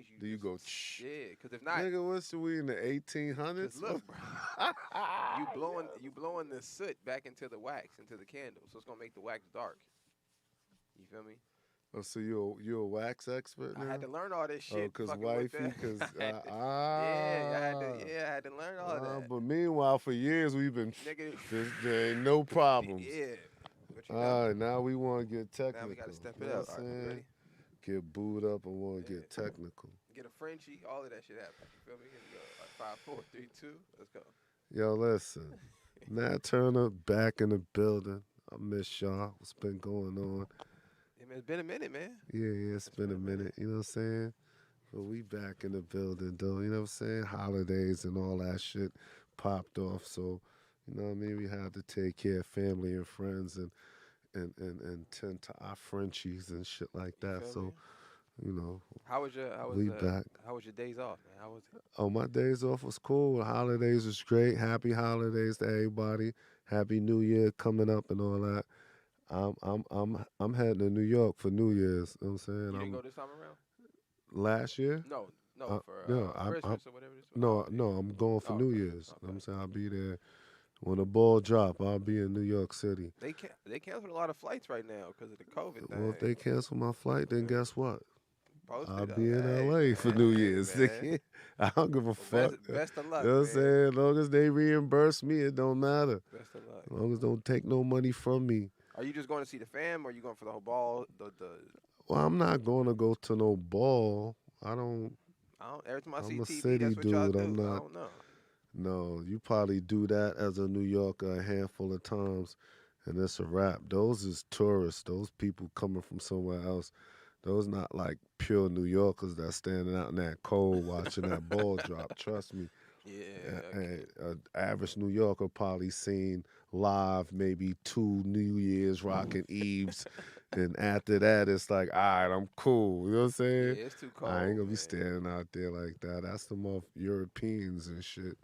things you Do you just go, shh? yeah. Because if not, Nigga, what's we in the because 1800s? look, bro, Yeah. you blowing the soot back into the wax into the candle, so it's gonna make the wax dark. You feel me? Oh, so you're a wax expert I had now? to learn all this Oh, shit cause fucking with wifey, that. I cause had to, I had to learn all that. but meanwhile, for years we've been, Nigga, there ain't no problems. yeah. But you know, All right, now we want to get now we gotta technical. step You it know what I'm up. All right, you saying? ready? Get booed up and want to Yeah. get technical. Get a Frenchie, all of that shit happens. You feel me? Here we go. All right, 5, 4, 3, 2. Let's go. Yo, listen, Nat Turner back in the building. I miss y'all. What's been going on? Yeah, man, it's been a minute, man. Yeah, it's It's been been a a minute. minute. You know what I'm saying? But we back in the building, though. You know what I'm saying? Holidays and all that shit popped off. So, you know what I mean? We had to take care of family and friends and tend to our Frenchies and shit like You that. feel me? So, you know, How was we back. how was your days off, man? How was it? Oh, my days off was cool. Holidays was great. Happy holidays to everybody. Happy New Year coming up and all that. I'm heading to New York for New Year's. You know what I'm saying? You didn't I'm go this time around? last year. No, no, for No, I'm Christmas or whatever this was. Oh, no, okay. no. I'm going for Oh, New okay. Year's. You know what Okay. I'm saying? I'll be there when the ball drop. I'll be in New York City. They canceled a lot of flights right now because of the COVID Well, if thing. they cancel my flight, then Yeah. guess what? I'll Posted up. be in Hey LA for man, New hey Year's. man. I don't give a Well, fuck. best of You luck, know what I'm man. saying? As long as they reimburse me, it don't matter. Best of luck. As long as don't take no money from me. Are you just going to see the fam, or are you going for the whole ball? The Well, I'm not going to go to no ball. I don't. I don't. Every time I see I'm a TV, city that's what y'all dude. I'm do. I not. don't know. No, you probably do that as a New Yorker a handful of times, and it's a wrap. Those is tourists. Those people coming from somewhere else. Those not like pure New Yorkers that standing out in that cold watching that ball drop. Trust me. Yeah, I get it. Average New Yorker probably seen live maybe 2 New Year's rocking Eves, and after that it's like, all right, I'm cool. You know what I'm saying? Yeah, it's too I ain't cold, gonna be man. standing out there like that. That's the more Europeans and shit.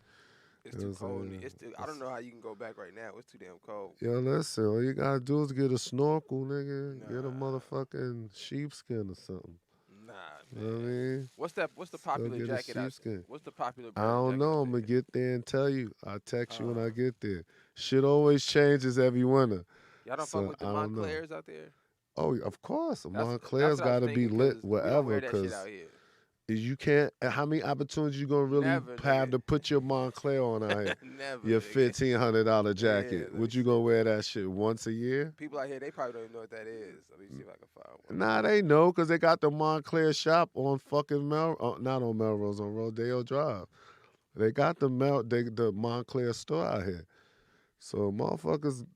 It's You know too what I'm cold. saying? It's too. I don't know how you can go back right now. It's too damn cold. Yo, listen, all you gotta do is get a snorkel, nigga. Get a Nah, motherfucking sheepskin or something. nah, You know what I man. mean? What's the Just go popular get a jacket out? sheepskin. What's the popular I brand of don't jacket know. up I'm gonna there? get there and tell you. I'll text you when I Uh, get there. Shit always changes every winter. y'all don't fuck So with I the don't know. Montclairs out there. Oh, of course. That's Montclair's what I was gotta be thinking lit because we don't wherever, wear that shit cause out here. you can't. How many opportunities you gonna really Never, have nigga. to put your Montclair on out here? Never, Your nigga. $1,500 Yeah, jacket. let me Would you see. gonna wear that shit once a year? People out here, they probably don't even know what that is. Let me see if I can find one. Nah, they know because they got the Montclair shop on fucking not on Melrose, on Rodeo Drive. They got the Montclair store out here. So motherfuckers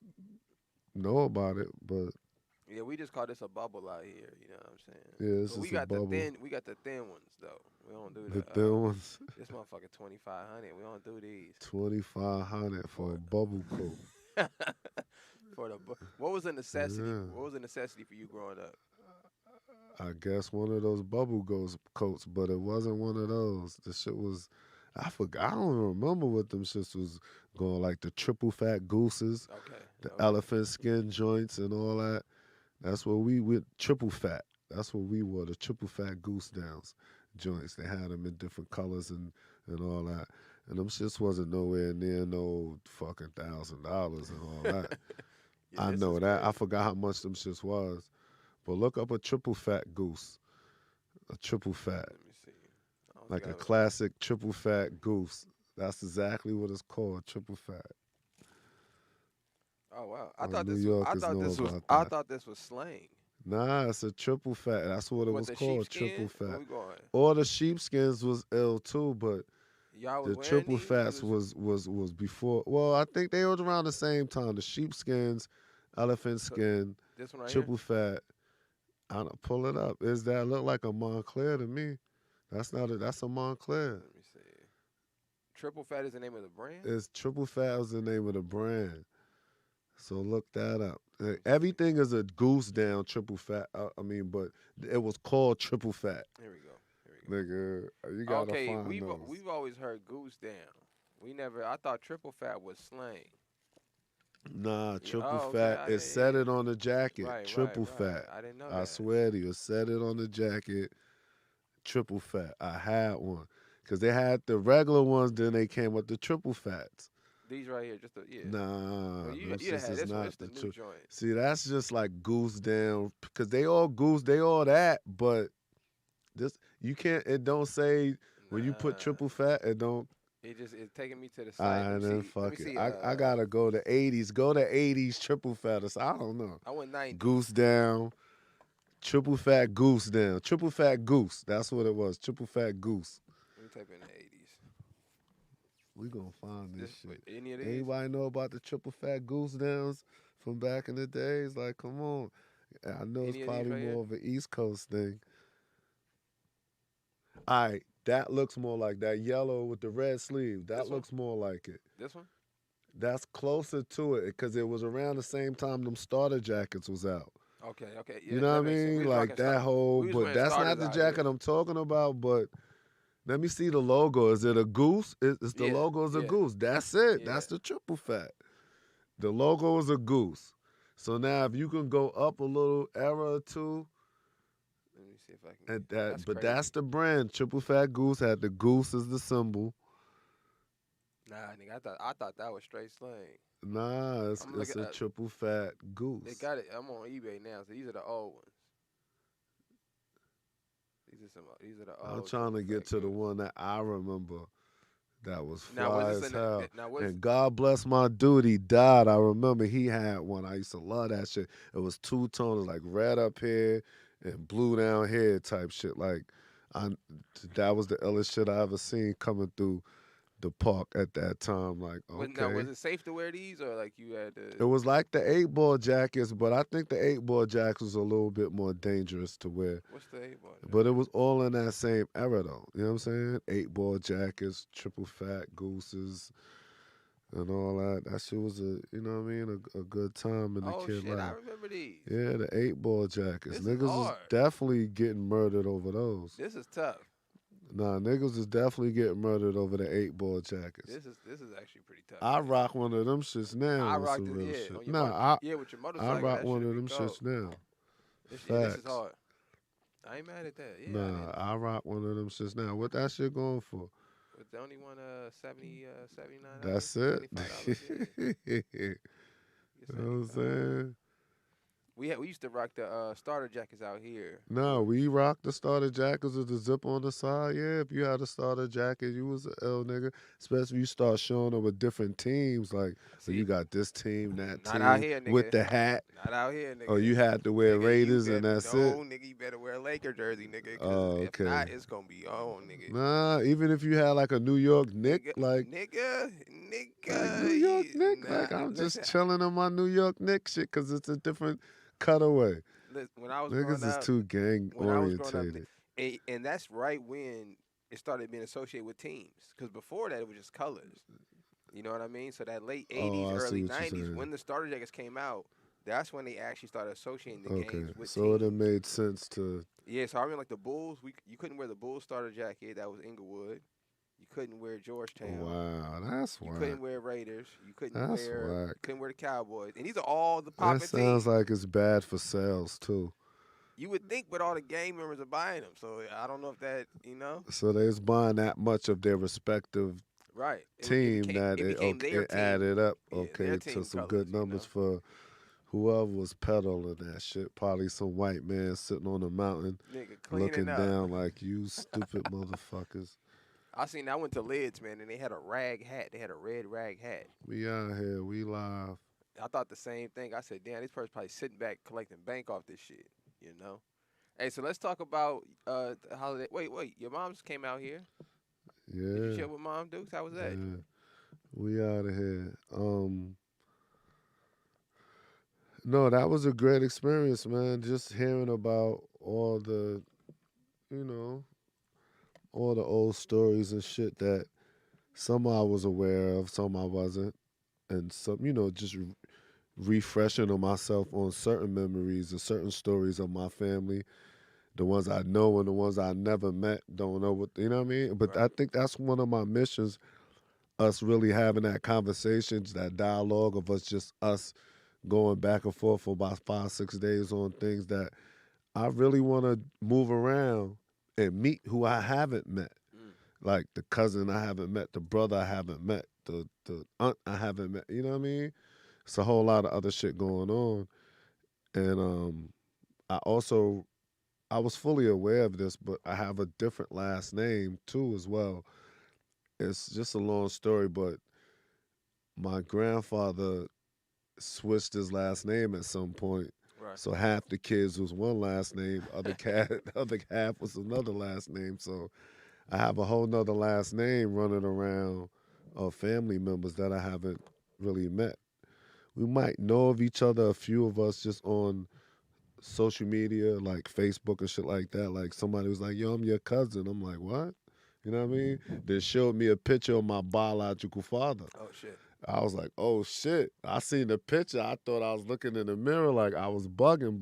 know about it, but Yeah, we just call this a bubble out here. You know what I'm saying? yeah, it's But just a bubble. we got the thin ones though. We don't do The the thin ones, this motherfucker 2,500. We don't do these 2,500 for for a bubble coat. for what was a necessity? Yeah, What was a necessity for you growing up? I guess one of those bubble goes coats, but it wasn't one of those. The shit was, I forgot. I don't even remember what them shits was going like the triple fat gooses, Okay, the okay. elephant skin joints, and all that. That's what we with triple fat. That's what we wore, the triple fat goose downs joints. They had them in different colors and all that. And them shits wasn't nowhere near no fucking $1,000 and all that. Yeah, I this is know that. I crazy. forgot how much them shits was. But look up a triple fat goose. A triple fat. Let me see. I don't think Like I a ever. classic triple fat goose. That's exactly what it's called, triple fat. Oh wow. New Yorkers know about that. I thought this was slang. Nah, it's a triple fat. That's what it What was the called, triple sheepskin? Where fat. we going? Or the sheepskins was ill too, but Y'all was the wearing triple these? You fats was was before. Well, I think they was around the same time. The sheepskins, elephant so skin, this one right here. triple fat. I don't pull it up. Is that look like a Montclair to me? That's not a. That's a Montclair. Let me see. Triple Fat is the name of the brand. It's triple fat was the name of the brand. So look that up. Let me see. Everything is a goose down triple fat. I mean, but it was called triple fat. Here we go. Here we Nigga, you go. gotta Okay, find those. we've always heard goose down. We never. I thought triple fat was slang. Nah, Yeah. triple Oh, okay. fat. It said it on the jacket. Right, right, Triple right. fat. I didn't know I that. swear to you, it said it on the jacket. triple fat. I had one because they had the regular ones. Then they came with the triple fats. These right here, just yeah. Well, Nah, you them you shits had is this one. not It's the the new truth. joint. See, that's just like goose down because they all goose, they all that, but this you can't. It don't say when you put Nah, triple fat. It don't. it's taking me to the site. Let me And then see. Let me fuck it. see. I gotta go to 80s. Go to 80s triple fat. I don't know. I went 90s. Goose down. Triple fat goose down. Triple fat goose. That's what it was. Triple fat goose. Let me type in the 80s. We gonna find this This shit. any of these? Anybody know about the triple fat goose downs from back in the days? Like, come on. I know it's Any of these probably right here? more of an East Coast thing. All right, that looks more like that yellow with the red sleeve. That This one? looks more like it. This one? That's closer to it because it was around the same time them starter jackets was out. Okay, okay. You Yeah, know that what I makes sense. We mean? was Like rocking that whole, we was but wearing that's not starters the out jacket here. I'm talking about. But let me see the logo. Is it a goose? It's the Yeah, logo is a yeah, goose. That's it. yeah. That's the triple fat. The logo is a goose. So now if you can go up a little era or two, Let me see if I can at get. that, That's but crazy. that's the brand. Triple fat goose had the goose as the symbol. Nah, nigga, I thought that was straight slang. Nah, I'm it's looking. a triple fat They goose. got it. I'm on eBay now, so these are the old ones. These are some. These are the I'm old trying triple to get fat to the goose. one that I remember that was Now was fly this as in? hell. Now was And God bless my dude, he died. I remember he had one. I used to love that shit. It was two tones, like red up here and blue down here type shit. Like, I, that was the illest shit I ever seen coming through the park at that time. Like, was okay. it safe to wear these or like you had It to? was like the 8 ball jackets, but I think the 8 ball jackets was a little bit more dangerous to wear. What's the 8 ball But it jacket? was all in that same era, though. You know what I'm saying? 8 ball jackets, triple fat gooses, and all that. That shit was you know what I mean, a good time in the Oh kid shit, I life. remember these. Yeah, the 8 ball jackets. This is Niggas was hard. definitely getting murdered over those. This is tough. Nah, niggas is definitely getting murdered over the 8 ball jackets. This is actually pretty tough. I Nigga. rock one of them shits now I on rocked some it, real yeah, shit. on your Nah, yeah, with your I motorcycle. rock That one should of be them cold. shits now. This is Facts. hard. I ain't mad at that. Yeah, I Nah, didn't. I rock one of them shits now. What that shit going for? But the only one 79 dollars, That's it. $75. Yeah, You get know what I'm 75. saying? We used to rock the starter jackets out here. No, we rocked the starter jackets with the zip on the side. Yeah, if you had a starter jacket, you was an L nigga. Especially if you start showing up with different teams, like oh, you See, got this team, that not out team here, with nigga. the hat, Not out here, or nigga. you had to wear Nigga, you Raiders and better that's it. nigga. You better wear a Laker jersey, nigga. Cause Oh, if okay. not, it's gonna be on, nigga. Nah, even if you had like a New York Nick, Nigga, like New York Nick, nah. like I'm just Listen, chilling on my New York Nick shit because it's a different cutaway. when I was growing Niggas is up, too gang when I was growing up, orientated. and that's right when it started being associated with teams. Because before that, it was just colors. You know what I mean? So that late '80s, Oh, I see early what you're '90s, saying. when the starter jackets came out, that's when they actually started associating the Okay, games with so it teams. have made sense to. Yeah, so I remember like the Bulls. You couldn't wear the Bulls starter jacket. That was Inglewood. You couldn't wear Georgetown. Wow, that's You whack. couldn't wear Raiders. That's whack. You couldn't wear the Cowboys. And these are all the That popping sounds teams. like it's bad for sales too. You would think, but all the gang members are buying them. So I don't know if that, So they's buying that much of their respective right? team that It became okay, their it team. added up Yeah, their okay to team some colors. good numbers for whoever was peddling that shit. Probably some white man sitting on a mountain Nigga cleaning looking up. down like you stupid motherfuckers. I went to Lids, man, and they had a rag hat. They had a red rag hat. We out here, we live. I thought the same thing. I said, damn, this person's probably sitting back collecting bank off this shit. You know. Hey, so let's talk about the holiday. Wait, your mom's came out here. Did you Yeah, chill with Mom Dukes? How was that? yeah. We out of here. No, that was a great experience, man. Just hearing about all the, you know, all the old stories and shit that some I was aware of, some I wasn't, and some, just refreshing on myself on certain memories and certain stories of my family. The ones I know and the ones I never met, don't know what, you know what I mean? But I Right. think that's one of my missions, us really having that conversations, that dialogue of us going back and forth for about 5, 6 days on things that I really want to move around and meet who I haven't met. Mm. Like the cousin I haven't met, the brother I haven't met, the aunt I haven't met. You know what I mean? It's a whole lot of other shit going on. And I also I was fully aware of this, but I have a different last name too as well. It's just a long story, but my grandfather switched his last name at some point. Right. So half the kids was one last name, other cat other half was another last name. So I have a whole nother last name running around of family members that I haven't really met. We might know of each other, a few of us just on social media, like Facebook and shit like that. Like somebody was like, "Yo, I'm your cousin." I'm like, "What?" You know what I mean? They showed me a picture of my biological father. Oh shit. I was like, "Oh shit!" I seen the picture. I thought I was looking in the mirror like I was bugging,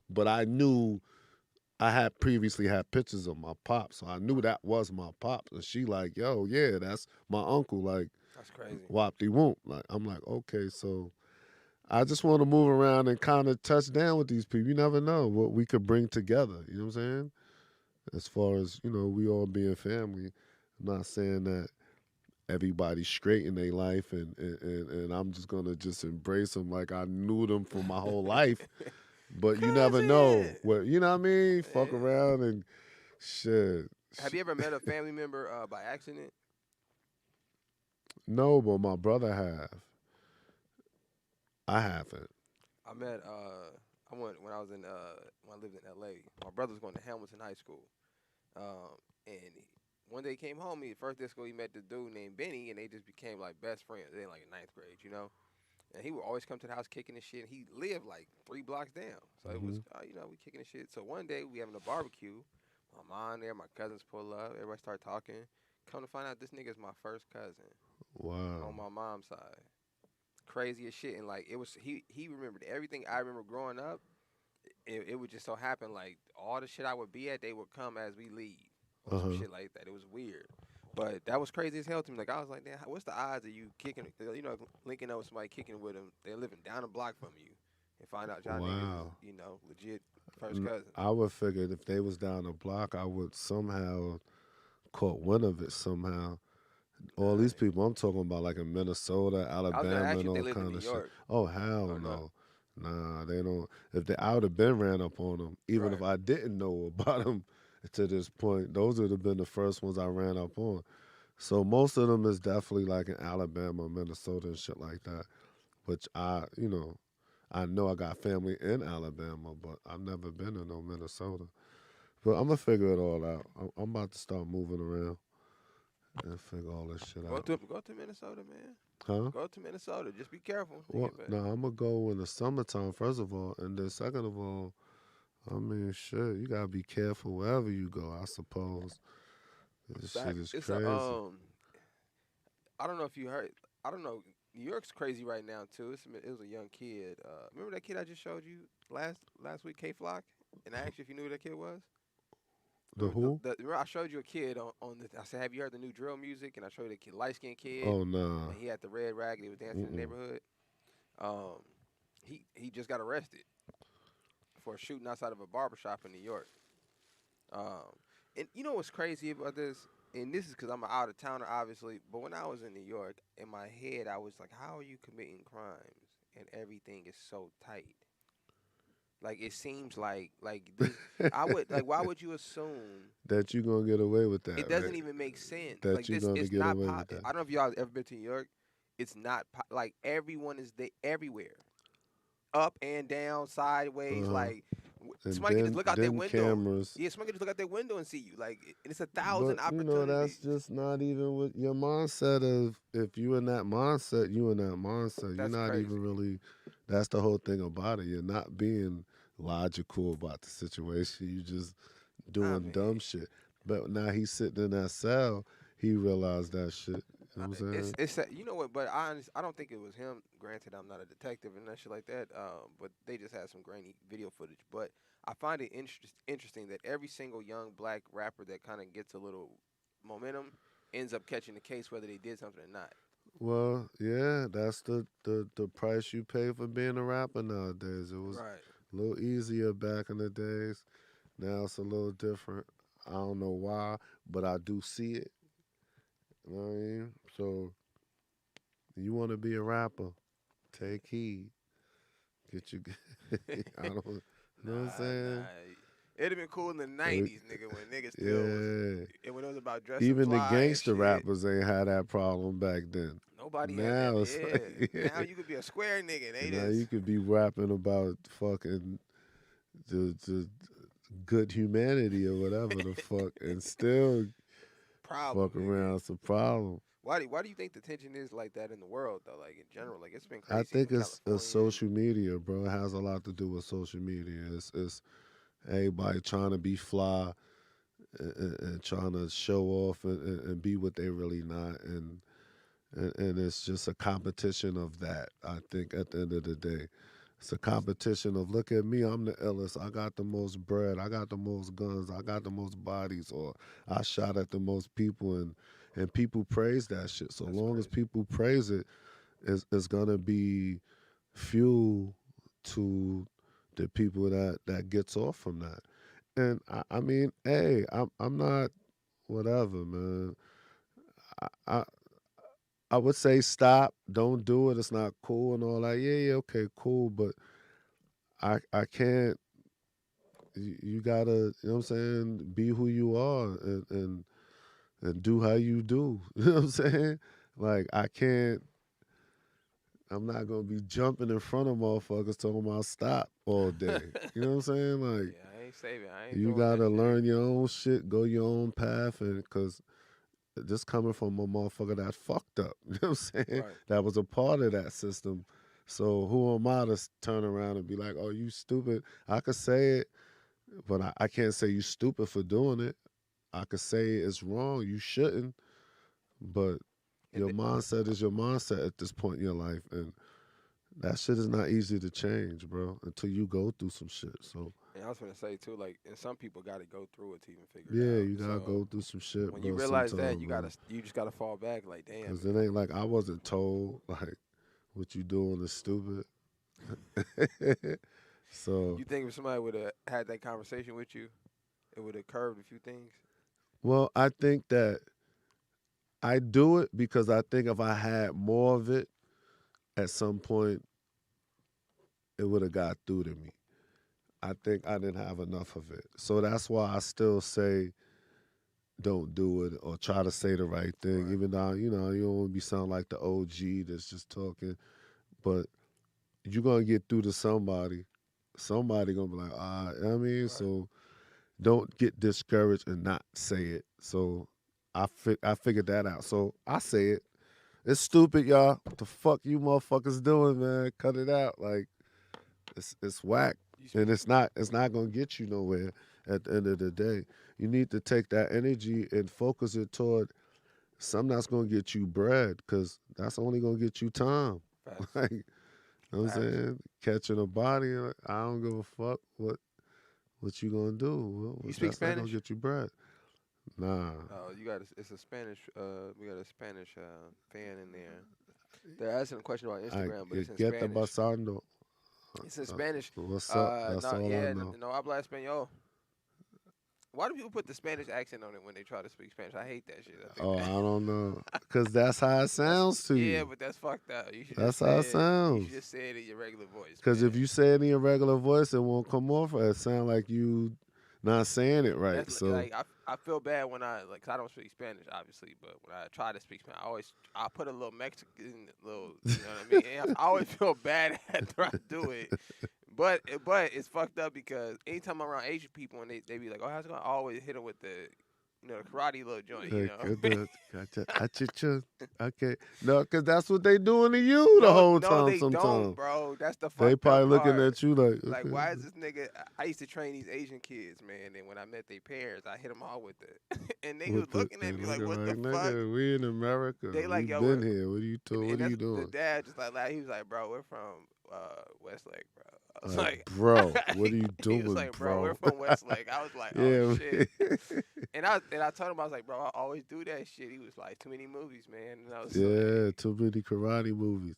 but I knew I had previously had pictures of my pop, so I knew that was my pop. And she like, "Yo, yeah, that's my uncle." Like, That's crazy. whoop de whoop. Like, I'm like, okay, so I just want to move around and kind of touch down with these people. You never know what we could bring together. You know what I'm saying? As far as we all being family. I'm not saying that everybody's straight in their life and I'm just gonna just embrace them like I knew them for my whole life. But you never know Cousin. what you know what I mean. Fuck Yeah. around and shit. Have you ever met a family member by accident? No, but my brother have. I haven't. I met I went when I was in when I lived in LA. My brother was going to Hamilton High School. And one day he came home, he first day of school he met the dude named Benny and they just became like best friends. They like in ninth grade, you know? And he would always come to the house kicking the shit. He lived like 3 blocks down. So it was Hmm. we kicking the shit. So one day we having a barbecue. My mom there, my cousins pull up, everybody start talking. Come to find out this nigga's my first cousin on Wow. my mom's side. Crazy as shit. And like it was he remembered everything I remember growing up. It would just so happen like all the shit I would be at, they would come as we leave or Uh some huh. shit like that. It was weird, but that was crazy as hell to me. Like I was like, damn, what's the odds of you kicking? Linking up with somebody kicking with them? They're living down the block from you, and find out y'all niggas is Wow. legit first cousins. I would figure if they was down the block, I would somehow caught wind of it somehow. All Nah, these people I'm talking about, like in Minnesota, I was gonna Alabama, ask and you if they all lived in New kind of shit. York Oh hell or not. no, nah, they don't. If they, I would have been ran up on them, even if Right. I didn't know about them to this point. Those would have been the first ones I ran up on. So most of them is definitely like in Alabama, Minnesota, and shit like that. Which I know I got family in Alabama, but I've never been to no Minnesota. But I'm gonna figure it all out. I'm about to start moving around and figure all this shit out. Go to Minnesota, man. Huh? Go to Minnesota. Just be careful. They Well, get bad. no, I'm gonna go in the summertime first of all, and then second of all, I mean, shit, you gotta be careful wherever you go. I suppose this shit Facts. is It's a crazy. I don't know if you heard. I don't know. New York's crazy right now too. It was a young kid. Remember that kid I just showed you last week, K Flock? And I asked you if you knew who that kid was. The who? Remember I showed you a kid on the. I said, have you heard the new drill music? And I showed you the kid, light skinned kid, Oh nah. and he had the red rag and he was dancing in the Mm-mm. neighborhood. Um, he just got arrested for shooting outside of a barber shop in New York. Um, and you know what's crazy about this? And this is because I'm an out of towner, obviously. But when I was in New York, in my head, I was like, "How are you committing crimes and everything is so tight? Like it seems like this. I would like. Why would you assume That you gonna get away with it that, right? doesn't even make sense? That Like you this, gonna it's get not away pop. with that. I don't know if y'all ever been to New York. It's not like everyone is they everywhere, up and down, Uh sideways. huh. Like And somebody can just then look out their then window. cameras. Yeah, somebody can just look out their window and see you. Like it's a But thousand that's opportunities. just not even with your mindset of if you in that mindset, you in that mindset. You're That's not even crazy. really that's the whole thing about it. You're not being logical about the situation. You just I doing dumb mean, shit. But now he's sitting in that cell, he realized that shit. You know what I'm saying? you know what? But I don't think it was him. Granted, I'm not a detective and that shit like that. But they just had some grainy video footage. But I find it interesting that every single young black rapper that kind of gets a little momentum ends up catching the case whether they did something or not. Well, yeah, that's the price you pay for being a rapper nowadays. It was Right. a little easier back in the days. Now it's a little different. I don't know why, but I do see it. You know what I mean? So you want to be a rapper, take heed. Get you. I don't. You know what I'm Nah. saying? It'd have been cool in the Uh, '90s, nigga, when niggas still was, Yeah. and when it was about dressing Even the fly and gangster shit. rappers ain't had that problem back then. Nobody had that. Now it's Yeah. like, Now you could be a square nigga. They now just you could be rapping about fucking the good humanity or whatever the fuck, and still problem, fuck nigga. around. It's a problem. Why do you think the tension is like that in the world though? Like in general, like it's been I crazy think in it's California. social media, bro. It has a lot to do with social media. It's everybody trying to be fly and trying to show off and be what they really not, and it's just a competition of that. I think at the end of the day, it's a competition of look at me, I'm the illest, I got the most bread, I got the most guns, I got the most bodies, or I shot at the most people, and people praise that shit. So That's long as crazy. people praise it, it's gonna be fuel to the people that gets off from that. And I mean, hey, I'm not whatever, man. I, I I would say stop, don't do it. It's not cool and all that. Yeah, yeah, okay, cool, but I can't. You gotta, you know what I'm saying? Be who you are and do how you do. You know what I'm saying? Like I can't. I'm not gonna be jumping in front of motherfuckers talking about stop all day. You know what I'm saying? Like Yeah, I ain't saving. I ain't you doing that gotta shit. learn your own shit, go your own path, and because this coming from a motherfucker that fucked up. You know what I'm saying? Right. That was a part of that system. So who am I to turn around and be like, "Oh, you stupid"? I could say it, but I can't say you stupid for doing it. I could say it's wrong. You shouldn't. But And your mindset is your mindset at this point in your life, and that shit is not easy to change, bro. Until you go through some shit. So and I was gonna say too, like, and some people got to go through it to even figure it yeah, out. you gotta So go through some shit, when you bro. realize that, Sometimes, bro. you just gotta fall back. Like, damn, Cause it ain't like I wasn't told like what you doing is stupid. So, you think if somebody would have had that conversation with you, it would have curved a few things. well, I think that I do it because I think if I had more of it at some point, it would have got through to me. I think I didn't have enough of it. So that's why I still say don't do it or try to say the right thing, Right. even though, you don't want to be sound like the OG that's just talking. But you're going to get through to somebody. Somebody going to be like, you know what I mean? Right. So don't get discouraged and not say it. So I figured that out. So I say it. It's stupid, y'all. What the fuck you motherfuckers doing, man? Cut it out. Like it's whack. You And speak. it's not gonna get you nowhere at the end of the day. You need to take that energy and focus it toward something that's gonna get you bread, because that's only gonna get you time. Facts. Like, you know what I'm Facts. saying? Catching a body, I don't give a fuck what you gonna do. You speak That's not gonna Spanish? get you bread. Nah. Oh, you got it's a Spanish. We got a Spanish fan in there. They're asking a question about I Instagram, but it's in get the Spanish. pasando. It's in Spanish. What's up? That's No, all I yeah, know. no habla español. Why do people put the Spanish accent on it when they try to speak Spanish? I hate that shit. I think Oh, I that don't know. Because that's how it that's sounds to yeah, you. but that's fucked up. You should That's just how say it it. You should sounds. just say it in your regular voice, Because if man. you say it in your regular voice, it won't come off. It sound like you not saying it right. That's So, like I feel bad when I like 'cause I don't speak Spanish obviously, but when I try to speak Spanish, I put a little Mexican little you know what I mean. And I always feel bad after I do it, but it's fucked up because anytime I'm around Asian people and they be like, oh, how's it going? I always hit them with the the karate little joint, you know. gotcha. Achicha. Okay. No, because that's what they doing to you the whole No, time they don't, sometimes. bro. That's the They fucked up probably looking part. at you like, Like, okay. why is this nigga? I used to train these Asian kids, man. And when I met their parents, I hit them all with it. And they was With the looking at me like, nigga "What the like, fuck?" nigga, we in America. They like, We "Yo, been here. and What are that's you the doing? dad just like, he was like, "Bro, we're from Westlake, bro." I was Like, like, bro, what are you he was doing, like, "Bro, we're bro? from Westlake." I was like, "Oh Yeah. shit." And I told him I was like, "Bro, I always do that shit." He was like, "Too many movies, man." And I was Yeah, like, too many karate movies.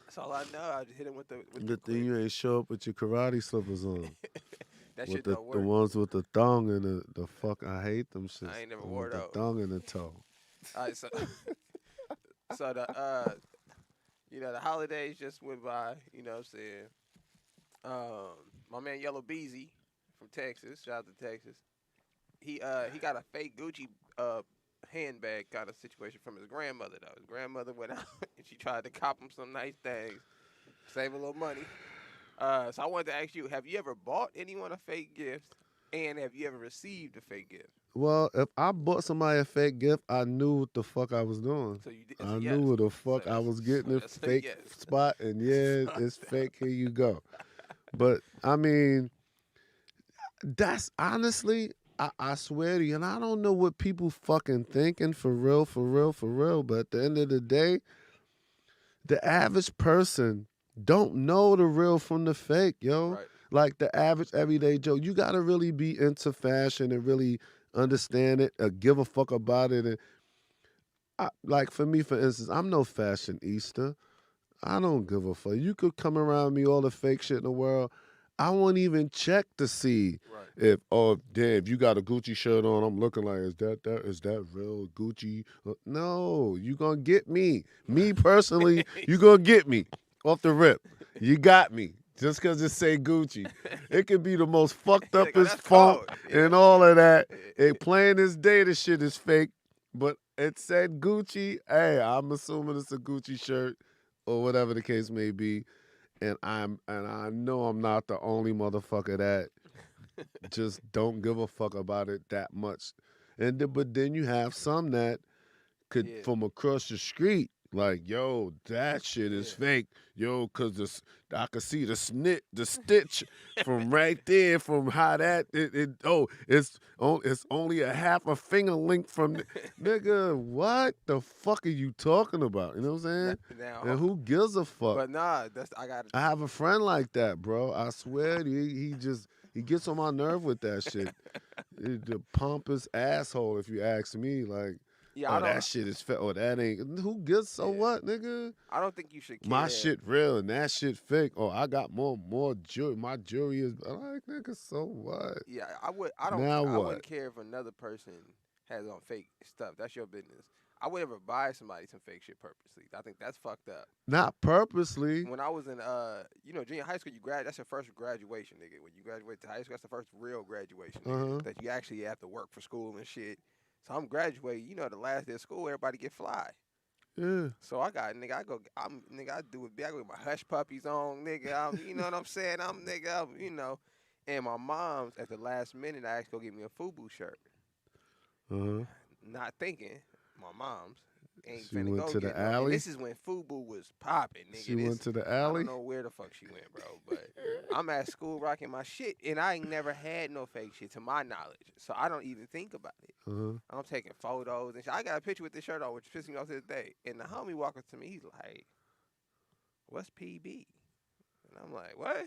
"That's all I know." I just hit him with the Good thing quick. you ain't show up with your karate slippers on. That with shit the don't the work. ones with the thong and the fuck. I hate them I shits. ain't never The one wore with the those. thong and the toe. All right, so so the holidays just went by. You know what I'm saying? My man Yellow Beezy from Texas. Shout out to Texas. He got a fake Gucci handbag kind of situation from his grandmother though. His grandmother went out and she tried to cop him some nice things, save a little money. So I wanted to ask you: have you ever bought anyone a fake gift, and have you ever received a fake gift? Well, if I bought somebody a fake gift, I knew what the fuck I was doing. So you did. It's a I yes. knew where the So fuck I that's was getting a that's a fake yes. spot, and yeah, So it's fake. Here you go. But I mean, that's honestly, I swear to you, and I don't know what people fucking thinking for real, for real, for real. But at the end of the day, the average person don't know the real from the fake, yo. right. Like the average everyday Joe, you gotta really be into fashion and really understand it, give a fuck about it. And like for me, for instance, I'm no fashionista. I don't give a fuck. You could come around me all the fake shit in the world. I won't even check to see Right. if damn, if you got a Gucci shirt on, I'm looking like is that real Gucci? No, you gonna get me. Me personally, you gonna get me off the rip. You got me. Just cause it say Gucci. It could be the most fucked He's up like, oh, as that's funk cold. and Yeah. all of that. It plain as day the shit is fake. But it said Gucci. Hey, I'm assuming it's a Gucci shirt or whatever the case may be. And I know I'm not the only motherfucker that just don't give a fuck about it that much. But then you have some that could Yeah. from across the street. Like, yo, that shit is Yeah. fake. Yo, cause I could see the stitch from right there, from how it's only a half a finger length from nigga. What the fuck are you talking about? You know what I'm saying? Now, And who gives a fuck? but nah, that's I got. I have a friend like that, bro. I swear, he gets on my nerve with that shit. The pompous asshole, if you ask me. Like, Yeah, I oh, don't. that shit is fake. Oh, that ain't. Who gives so Yeah, what, nigga? I don't think you should My care. shit real and that shit fake. Oh, I got more jewelry. My jewelry is I'm like, nigga. So what? Yeah, I would. I don't. Now I what? wouldn't care if another person has on fake stuff. That's your business. I would never buy somebody some fake shit purposely. I think that's fucked up. Not purposely. When I was in junior high school, that's your first graduation, nigga. When you graduate to high school, that's the first real graduation, Uh nigga. huh. That you actually have to work for school and shit. So I'm graduating. The last day of school, everybody get fly. Yeah. So I got nigga, I do it big. I go with my hush puppies on, nigga. You know what I'm saying? And my mom's at the last minute I asked her to get me a FUBU shirt. Uh huh. Not thinking my mom's ain't She finna went go to get the no. And alley. this is when FUBU was popping, She nigga. went to the I don't alley. know where the fuck she went, bro. But I'm at school rocking my shit, and I ain't never had no fake shit to my knowledge, so I don't even think about it. Uh huh. I'm taking photos and shit. I got a picture with this shirt on, which pissed me off to this day. And the homie walk up to me, he's like, "What's PB?" And I'm like, "What?"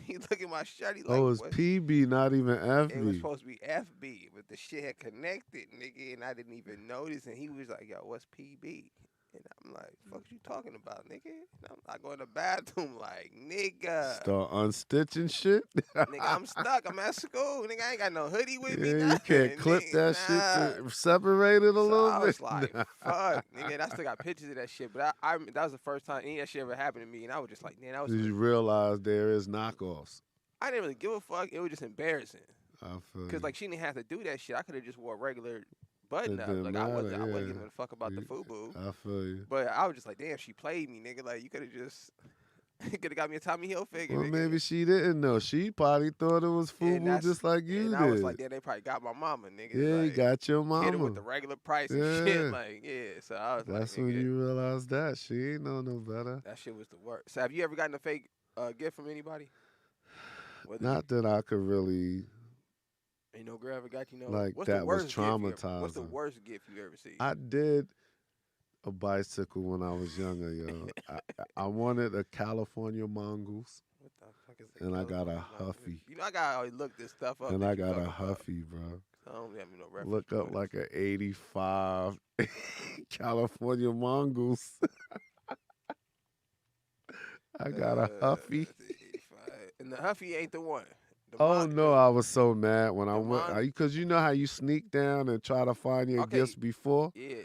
He look at my shirt. He like, Oh, it's "What?" PB, not even It was FB. supposed to be FB, but the shit had connected, nigga, and I didn't even notice. And he was like, "Yo, what's PB?" And I'm like, "Fuck you talking about, nigga?" And I go in the bathroom like, "Nigga, Start unstitching shit. nigga, I'm stuck. I'm at school. Nigga, I ain't got no hoodie with me, Yeah, you can't nothing. clip Nigga, that shit nah." to separate it a So little I bit. was like, "Fuck, nigga." And I still got pictures of that shit, but that was the first time any of that shit ever happened to me, and I was just like, "Man, that was Did some." you realize there is knockoffs? I didn't really give a fuck. It was just embarrassing. I feel Cause you. like she didn't have to do that shit. I could have just wore a regular button It up. didn't Like matter, I wasn't yeah. giving a fuck about the FUBU. I feel you. But I was just like, damn, she played me, nigga. Like you could have just could have got me a Tommy Hilfiger, Well, nigga. maybe she didn't know. She probably thought it was And FUBU just like and you I was did. like, damn, they probably got my mama, nigga. Yeah, you Like got your hit her with mama. the regular price and shit. Yeah. Like yeah. So I was like, That's when nigga, you realize that. She ain't know no better. that shit was the worst. So have you ever gotten a fake gift from anybody? Whether it be Not that I could really, ain't no girl ever got you know like, what's the that was worst gift you ever? What's the traumatizing. worst gift you ever seen? I did a bicycle when I was younger, yo. I wanted a California Mongoose, What the fuck is and a I got a California mongoose? Huffy. I gotta always look this stuff up And that I you got a talking about. Huffy, bro. I don't have no reference Look up points. like a 85 California Mongoose. I got a Huffy. That's 85. And the Huffy ain't the one. The Oh mon no, I was so mad when I the went mon. because you know how you sneak down and try to find your gifts Okay, before. yeah.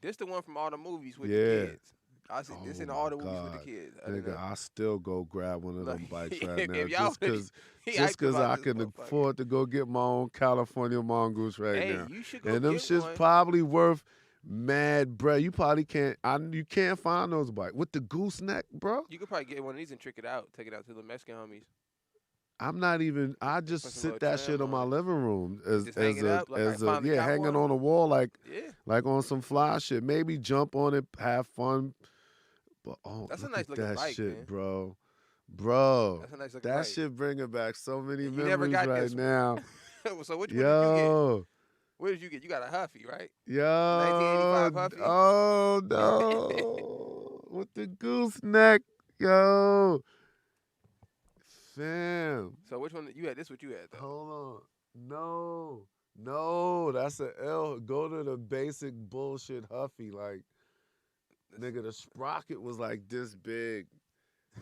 This the one from all the movies with the Yeah. kids. I see this Oh in my all the movies with the God, kids. I don't nigga, know. I still go grab one of Look, them bikes right now if y'all would, he just hyped cause about I this can motherfucker. afford to go get my own California mongoose right Hey, now, you should go and them get shit's one. probably worth mad bread. You probably can't. You can't find those bikes with the gooseneck, bro. You could probably get one of these and trick it out. Take it out to the Mexican homies I'm not even. I and put just some sit little that shit trim on on my it living room and just hang it up. Like I as a finally yeah, got hanging one. on the wall Yeah, like on some fly shit. Maybe jump on it, have fun. But oh, that's a look nice at looking that bike, shit, man. bro. Bro, That's a nice looking that bike. shit bringing back so many And you never memories got right this one. now. So which one did you get? Yo, What did you get? You got a Huffy, right? yo, 1985 Huffy. oh no, with the gooseneck, yo, fam. So which one you had? This what you had though. Hold on. No. No, that's a L. Go to the basic bullshit Huffy. Like, nigga, the sprocket was like this big.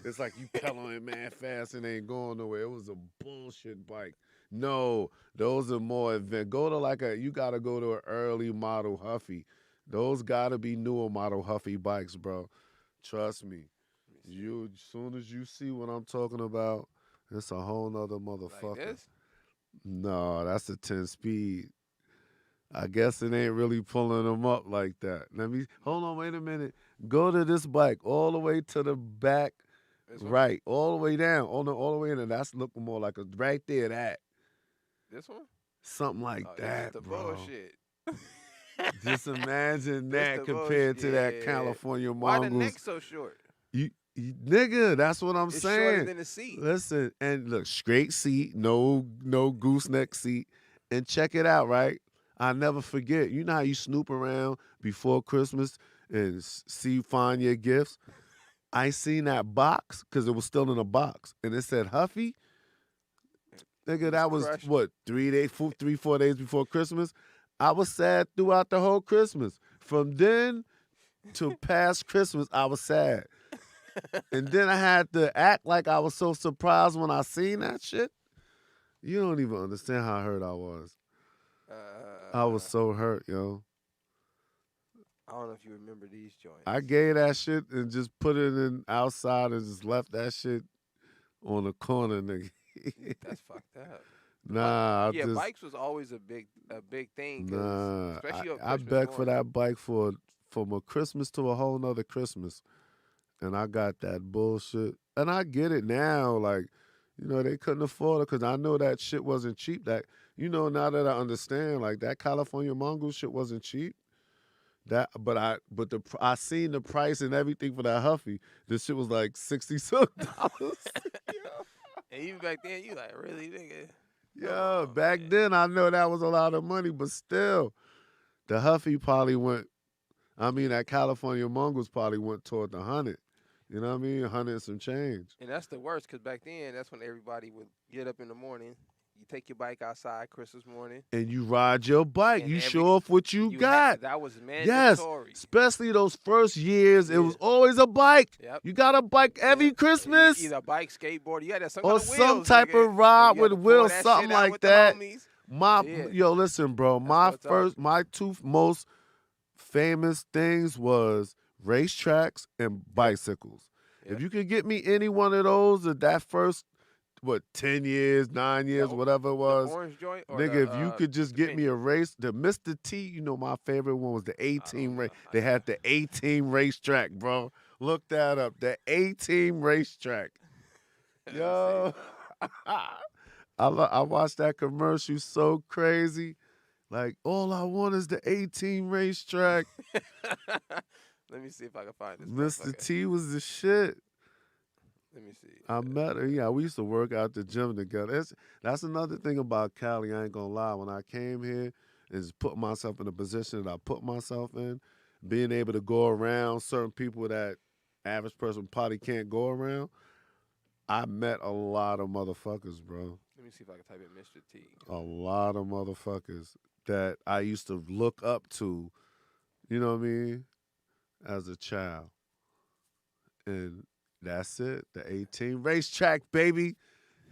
It's like you pedaling man fast and ain't going nowhere. It was a bullshit bike. No, those are more advanced. Go to you gotta go to an early model Huffy. Those gotta be newer model Huffy bikes, bro. Trust me. Let me see. You, as soon as you see what I'm talking about, it's a whole nother Like motherfucker. this? No, that's a 10 speed. I guess it ain't really pulling them up like that. Let me No. hold on, wait a minute. Go to this bike all the way to the back, This one? right, all the way down, all the way in, and that's looking more like a right there. That This one? something like Oh, this is that, the bro. bullshit. Just imagine This that the bullshit. compared to that Yeah. California Why the mongoose. neck so short? Nigga, that's what I'm It's shorter saying. than the seat. Listen, and look, straight seat, no gooseneck seat, and check it out, right? I never forget. You know how you snoop around before Christmas and find your gifts. I seen that box because it was still in a box, and it said Huffy. You Nigga, was that was crushed. what 4 days before Christmas. I was sad throughout the whole Christmas. From then to past Christmas, I was sad. And then I had to act like I was so surprised when I seen that shit. You don't even understand how hurt I was. I was uh, so hurt, yo. I don't know if you remember these I joints. gave that shit and just put it in outside and just left that shit on the corner, nigga. That's fucked up. Nah, I Yeah, just bikes was always a big thing because nah. especially on I Christmas begged for morning. that bike from a Christmas to a whole nother Christmas. And I got that bullshit. And I get it now. Like, they couldn't afford it because I know that shit wasn't cheap. Now that I understand, like that California mongoose shit wasn't cheap. I seen the price and everything for that Huffy. This shit was like $60 And even back then, you like really nigga. Come Yeah, on, back man. then I know that was a lot of money, but still, the Huffy probably went. I mean, that California mongoose probably went toward the 100. You know what I mean? 100 and some change. And that's the worst because back then, that's when everybody would get up in the morning. You take your bike outside Christmas morning, And you ride your bike. and You show off what you you had got. that was Yes, mandatory. especially those first years, it Yeah. was always a bike. Yep. You got a bike Yeah. every Christmas Either bike, skateboard. You had that some or kind of some wheels, type nigga, of and ride you had with to pull wheels, that something shit out like with the that. homies. My Yeah, yo, listen, bro. that's what I'm talking. My two most famous things was racetracks and Yep. bicycles. If Yep. you could get me any one of those at that first, 10 years, 9 years, The whatever it the was, orange joint or nigga, if you could just the get me pink. a race, the Mr. T, my favorite one was the I 18 don't race. know. They had the 18 racetrack, bro. Look that up. The 18 racetrack. Let me see. Yo. I watched that commercial so crazy. Like, all I want is the 18 racetrack. Let me see if I can find this Mr. motherfucker. T was the shit. Let me see. I met her. Yeah, we used to work out the gym together. That's another thing about Cali. I ain't gonna lie. When I came here and just put myself in a position that I put myself in, being able to go around certain people that average person probably can't go around, I met a lot of motherfuckers, bro. Let me see if I can type in Mr. T. A lot of motherfuckers that I used to look up to, you know what I mean, as a child. And that's it. The 18 racetrack, baby.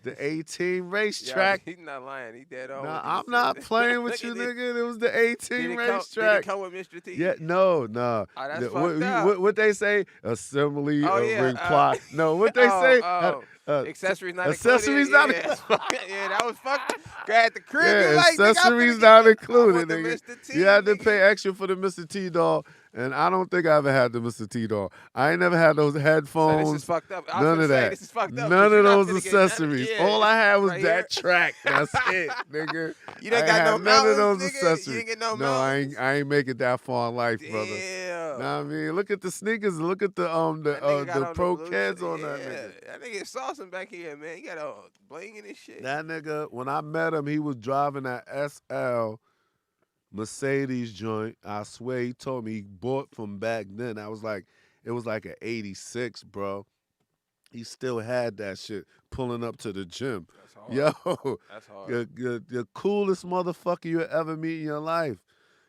The 18 Yeah, racetrack. he's not lying. He dead on Nah, with I'm these not shit. playing Look with you, at this. nigga. It was the 18 Did it racetrack. come with Mr. T? Yeah, no, no. Oh, that's fucked up. What they say? Assembly Oh of yeah. ring plot. No, what they Oh, say? accessories not Accessories included. not Yeah, included. yeah, that was fucked. Guy at the crib, you Yeah, like, nigga, I'm accessories finna get not the. I included, want the nigga. Mr. You T, had to pay nigga. extra for the Mr. T doll, and I don't think I ever had the Mr. T doll. I ain't never had those So this is headphones. fucked up. I was None gonna of say that. this is fucked up None because you're of not those finna get none. accessories. Yeah, All I had was right that here. track. That's it, nigga. You I done ain't got no had none of mountains, those nigga. You accessories. didn't get no No, mountains. I ain't make it that far in life, brother. Damn. Nah, I mean, look at the sneakers. Look at That nigga got the on the pro blue kids shit. on that Yeah, nigga. that nigga saucing back here, man. He got a bling in his shit. That nigga, when I met him, he was driving that SL Mercedes joint. I swear he told me he bought from back then. I was like, it was like an 86, bro. He still had that shit pulling up to the gym. That's hard. Yo, That's hard. the coolest motherfucker you ever meet in your life.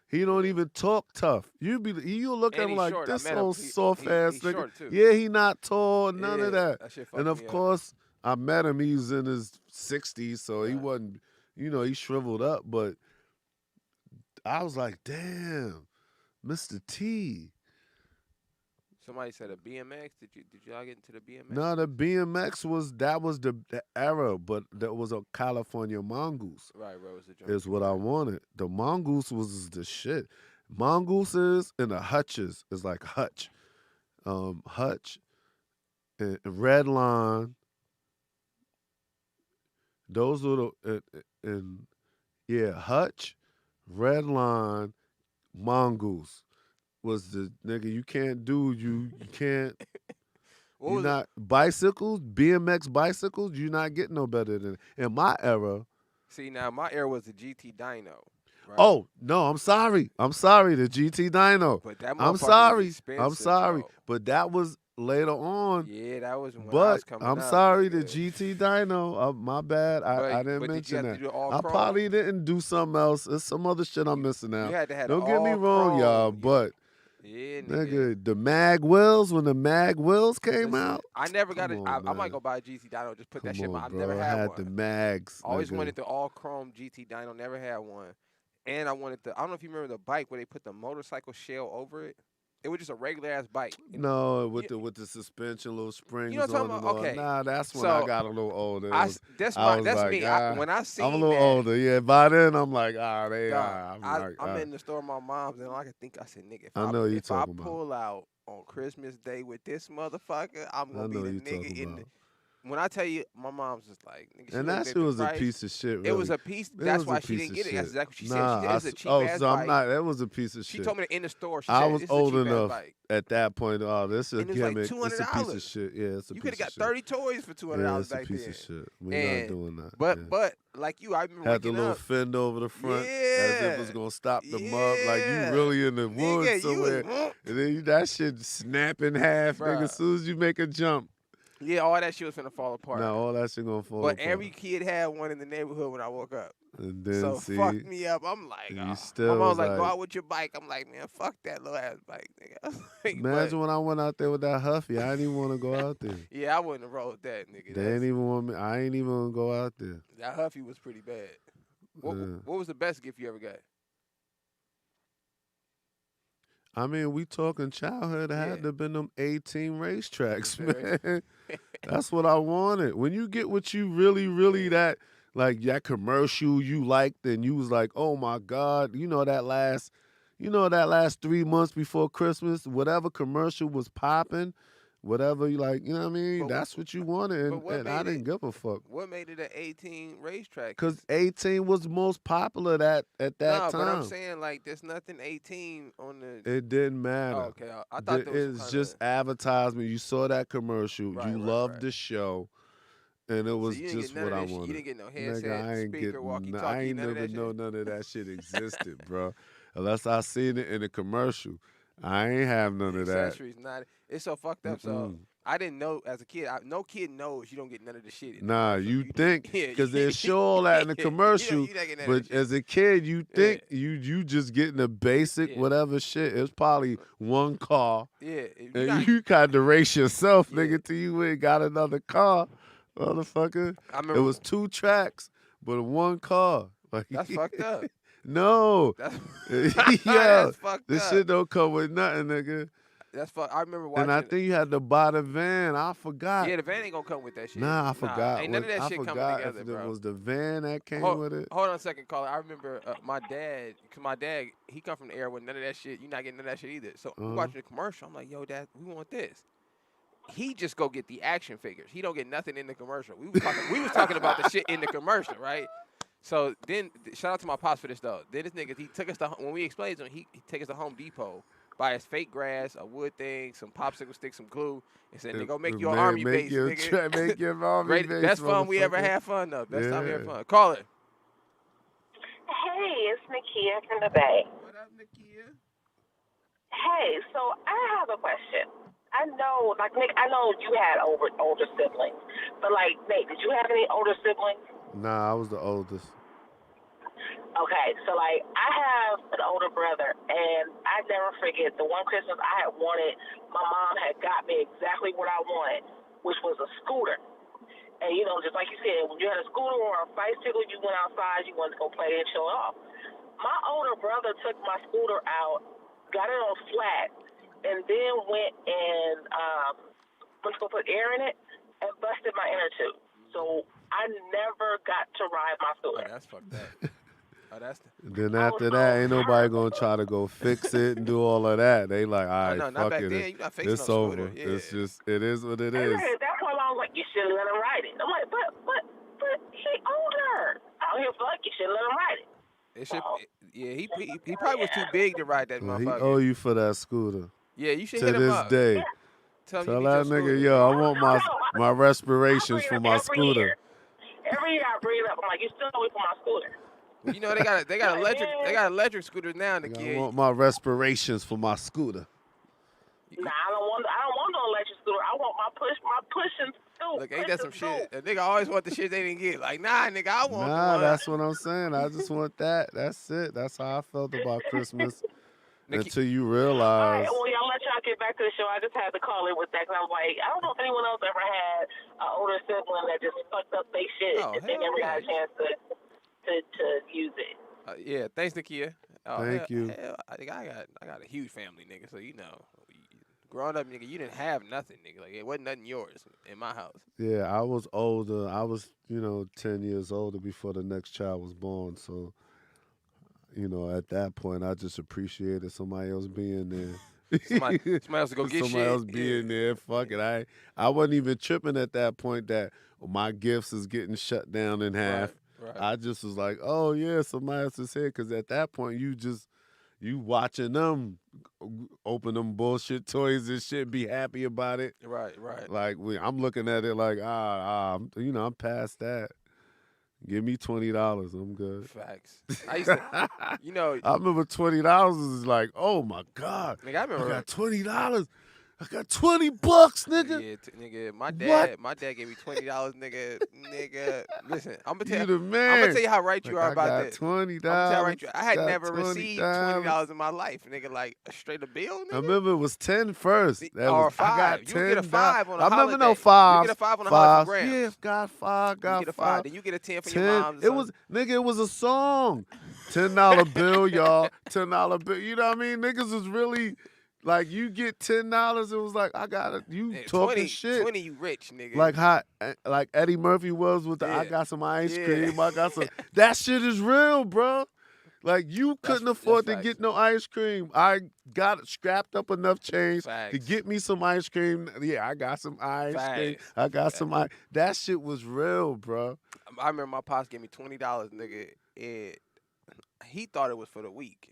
He don't even talk tough. You look And at him he's like short. I this met him. old soft ass He's nigga. short too. Yeah, he not tall, none Yeah, of that. That shit And fucked of me up. course, I met him. He was in his 60s, so he Right. wasn't, he shriveled up. But I was like, damn, Mr. T. Somebody said a BMX. Did y'all get into the BMX? No, the BMX was the era, but that was a California Mongoose. Right, bro. Was the joint. Is what I wanted. The Mongoose was the shit. Mongooses and the Hutches is like Hutch. Hutch and Red Line. Those were and yeah, Hutch, Red Line, Mongoose was the nigga you can't What you're was not bicycles, BMX bicycles, you're not getting no better than in my era. See, now my era was the GT Dyno. Right? Oh, no, I'm sorry. The GT Dyno. But that I'm motherfucker sorry. was expensive, I'm sorry. bro. But that was later on. Yeah, that was when I But was coming I'm up. sorry, the nigga. GT Dyno. My bad. I didn't But did you mention have that. to do all I chrome? probably didn't do something else. There's some other shit I'm You- missing You out. had to have Don't get me all wrong, y'all, chrome. but Yeah, nigga. nigga, the mag wheels, when the mag wheels came Listen, out, I never got it. come I on, might man. go buy a GT Dyno. Just put that come shit. on, I've bro. never I had had one. the mags. Always nigga. wanted the all chrome GT Dyno. Never had one. And I wanted the. I don't know if you remember the bike where they put the motorcycle shell over it. It was just a regular ass bike. No, You- with the suspension, little springs You know what I'm on talking and about? all. Okay. Nah, that's when I So, got a little older. That's I was that's like, me. When I seen I'm a little that, older. Yeah, by then I'm like, they dog, are. I'm like, I'm in the store with my mom's and all I could think. I said, nigga, I know you if I talking about. pull out on Christmas Day with this motherfucker, I'm I gonna be know the you nigga talking in about. the. When I tell you, my mom's just like, nigga, she And looked that at shit the was a price. piece of shit. Really. It was a piece. It That's was why a she piece didn't of get it. That's shit. exactly what she said. Nah, She said it was a cheap ass so I'm bike. not. That was a piece of She shit. told me in the store. She I said, was "This is old a cheap ass enough bike." at that point. Oh, this is a And it was like gimmick. It's a piece of $200. shit. Yeah, it's a You piece could have of got shit. 30 toys for $200 It's a back piece then. of shit. We're not doing that. But yeah. but like you, I remember Had the waking little up. fend over the front as if it was Yeah. gonna stop the mud. Like you Yeah. really in the woods Nigga, somewhere. And then that shit snap in half, nigga. Bruh. As soon as you make a jump. Yeah, all that shit was finna fall apart. Now all that shit gonna fall But apart. every kid had one in the neighborhood when I woke up. And then So see, fucked me up. I'm like, you my still mom was like, go like- out with your bike. I'm like, man, fuck that little ass bike, nigga. I was like, imagine when I went out there with that Huffy. I didn't even want to go out there. yeah, I wouldn't have rolled that, nigga. They ain't even want me. I ain't even want to go out there. That Huffy was pretty bad. What, Yeah. what was the best gift you ever got? I mean, we talking childhood. It Yeah. had to have been them 18 racetracks, 18 man. That's what I wanted. When you get what you really that, like that commercial you liked, and you was like, oh my God, that last 3 months before Christmas, whatever commercial was popping, whatever you like, you know what I mean? But That's what you wanted, but what and I made didn't give a fuck. What made it an 18 racetrack? Because 18 was most popular at that no, time. but I'm saying like there's nothing 18 on the. It didn't matter. Oh, okay, I thought there was It's some just advertisement. You saw that commercial. Right, you right, loved right. the show, and it was So you didn't just get none what of I that shit. wanted. You didn't get no Nigga, headset, I ain't speaker, get. walkie-talkie, I ain't none of never that know shit? none of that shit existed, bro. Unless I seen it in a commercial. I ain't have none of that. Accessories, not. It's so fucked up. So I didn't know as a kid. No kid knows you don't get none of the shit. In the Nah, commercial. you think yeah, because they show all that in the commercial, you not getting none of but that shit. as a kid, you think you just getting the basic Yeah. whatever shit. It's probably one car. Yeah, if you And not- you got to race yourself, Yeah. nigga, till you ain't got another car. motherfucker. I It remember was 2 tracks, but one car. Like, that's fucked up. no, That's yeah, that's fucked this up. shit don't come with nothing, nigga. That's fuck. I remember And I watching. think you had to buy the van. I forgot. Yeah, the van ain't gonna come with that shit. Nah, I Nah, forgot ain't none what of that I shit coming forgot if together, it bro. was the van that came Hold, with it. hold on a second, caller. I remember my dad, cause my dad, he come from the era with none of that shit. You not getting none of that shit either. So we Uh-huh. watching the commercial. I'm like, yo, dad, we want this. He just go get the action figures. He don't get nothing in the commercial. We was talking about the shit in the commercial, right? So then, shout out to my pops for this though. Then this nigga, he took us to when we explained to him, he take us to Home Depot, buy us fake grass, a wood thing, some popsicle sticks, some glue, and said, "Nigga, go make your army Make base, your nigga." make your army Great, base, best fun we ever motherfucker. had fun though. Best time we ever Yeah. fun. Call it. Hey, it's Nakia from the Bay. What up, Nakia? Hey, so I have a question. I know, like Nick, I know you had older siblings, but like Nate, did you have any older siblings? Nah, I was the oldest. Okay, so like I have an older brother, and I never forget the one Christmas I had wanted. My mom had got me exactly what I wanted, which was a scooter. And you know, just like you said, when you had a scooter or a bicycle, you went outside, you wanted to go play and show it off. My older brother took my scooter out, got it on flat, and then went and went to go put air in it and busted my inner tube. So I never got to ride my Oh, scooter. that's fucked up. Oh, that's. Then I was after so that, ain't nobody hurt. gonna try to go fix it and do all of that. They like, all Oh right, no, not fuck back it. then. You not fixing It's no over. scooter. Yeah. It's just, it is what it And is. at that point, I was like, you should let him ride it. I'm like, but he older. I don't feel like you should let him ride it. It should. So, Yeah, he probably was too big to ride that He motherfucker. owe you for that scooter Yeah, you should to hit him this up. day. Tell him Tell you need your that nigga, scooter. yo, I want I my respirations bring it for up my every scooter. year. Every year I bring it up. I'm like, you still owe me for my scooter. Well, you know they got electric scooters now. The I kid. want my respirations for my scooter. Nah, I don't want no electric scooter. I want my pushing scooter. Look, ain't that some shit? A nigga always want the shit they didn't get. Like, nah, nigga, I want Nah, one. that's what I'm saying. I just want that. That's it. That's how I felt about Christmas until you All right, realize. well, y'all let y'all get back to the show. I just had to call in with that because I was like, I don't know if anyone else ever had an older sibling that just fucked up their shit Oh, and they hell never got a yeah. chance to use it. Yeah, thanks, Nakia. Oh, Thank you. Hell, I think I got a huge family, nigga. So you know, growing up, nigga, you didn't have nothing, nigga. Like it wasn't nothing yours in my house. Yeah, I was older. I was, 10 years older before the next child was born. So, at that point, I just appreciated somebody else being there. Somebody else to go get Somebody shit. else being there. Fuck it. I wasn't even tripping at that point that my gifts is getting shut down in half. Right. I just was like, oh yeah, somebody else is here. Because at that point, you watching them open them bullshit toys and shit, be happy about it. Right. Like I'm looking at it like, I'm past that. Give me $20, I'm good. Facts. I used to, I remember $20 is like, oh my God, nigga, I remember. I got $20. I got $20, nigga. Yeah, nigga. My What? dad gave me $20, nigga. Listen, I'm gonna You tell the you. man. I'm gonna tell you how right you Like, are about I got this. $20. I'm gonna tell you how right you. I had got never received $20. $20 in my life, nigga. Like a straight up bill, nigga. I remember it was 10 first. Or I $5. got You get a $10. $5 on a I remember holiday. no fives. You get a $5 on a holiday from Grams. Yeah, got five. You get a $5. Then you get a 10 for your 10. mom's. It was it was a song. $10 bill, y'all. $10 bill. You know what I mean? Niggas was really like, you get $10. It was like, I got it. You Yeah, talking 20, shit. 20, you rich, nigga. Like how like Eddie Murphy was with the I Yeah. got some ice Yeah. cream. I got some. That shit is real, bro. Like you couldn't afford to facts. get no ice cream. I got scrapped up enough change to Facts. get me some ice cream. Yeah, I got some ice cream. Facts. I got some ice. That shit was real, bro. I remember my pops gave me $20, nigga, and he thought it was for the week.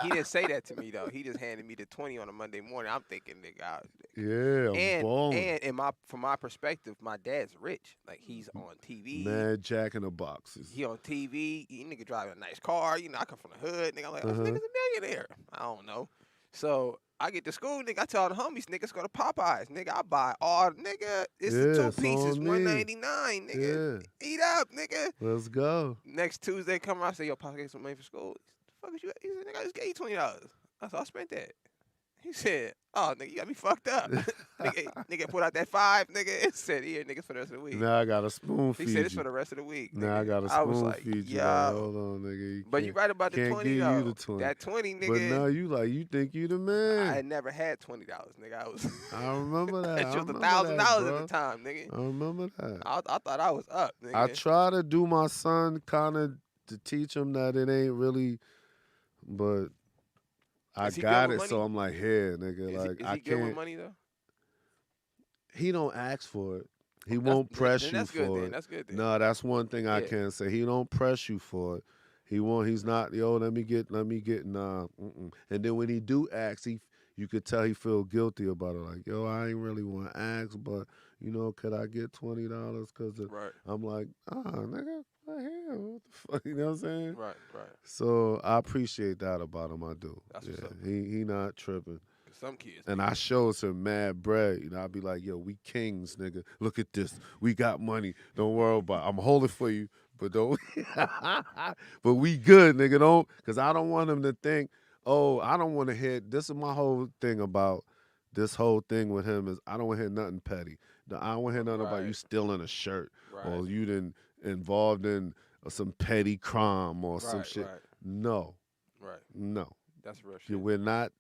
He didn't say that to me though. He just handed me the 20 on a Monday morning. I'm thinking, nigga. Yeah, I'm balling. And from my perspective, my dad's rich. Like he's on TV. Mad Jack in the Boxes. He on TV. He nigga driving a nice car. You know, I come from the hood. Nigga, I'm like, oh, this nigga's a millionaire. I don't know. So I get to school, nigga. I tell the homies, niggas go to Popeyes. Nigga, I buy all, nigga. It's the Yeah, two it's pieces, on me. $1.99, nigga. Eat up, nigga. Let's go. Next Tuesday, come around, I say, yo, Pop, get some money for school. The fuck is you? He said, nigga, I just gave you $20. I said, I spent that. He said, "Oh, nigga, you got me fucked up." nigga put out that 5, nigga, and said, "Here, nigga, for the rest of the week." Now I gotta spoon He said, feed "It's for you. the rest of the week, Now I nigga." gotta I was spoon like, feed you. Like, "Yo." hold on, nigga. You But you right about the can't 20 give you the though. 20. That 20, But nigga. now you think you the I man. had never had $20, nigga. I was. I remember that. That I shit was remember that, $1,000 at the bro. time, nigga. I remember that. I thought I was up, I nigga. try to do my son kind of to teach him that it ain't really, but I Is he good got with it. money? So I'm like, here, nigga. Is he, Like is I he good with can't. money though? He don't ask for it. He That's, won't press then you that's good. for Then it. that's good. Then. No, that's one thing I Yeah. can say. He don't press you for it. He's not, yo, let me get, nah. And then when he do ask, you could tell he feel guilty about it. Like, yo, I ain't really want to ask, but, could I get $20? Because Right. I'm like, nigga, what the hell? What the fuck? You know what I'm saying? Right. So I appreciate that about him. I do. That's yeah, what's up. he not tripping. Some kids. And I shows him mad bread. I'll be like, yo, we kings, nigga. Look at this. We got money. Don't worry about it. I'm holding for you, but don't. But we good, nigga. Don't, because I don't want him to think, oh, I don't want to hear. This is my whole thing about this whole thing with him is I don't want to hear nothing petty. I don't want to hear nothing about you stealing a shirt or you done involved in some petty crime or some shit. Right. No. Right. No. That's real shit. We're not.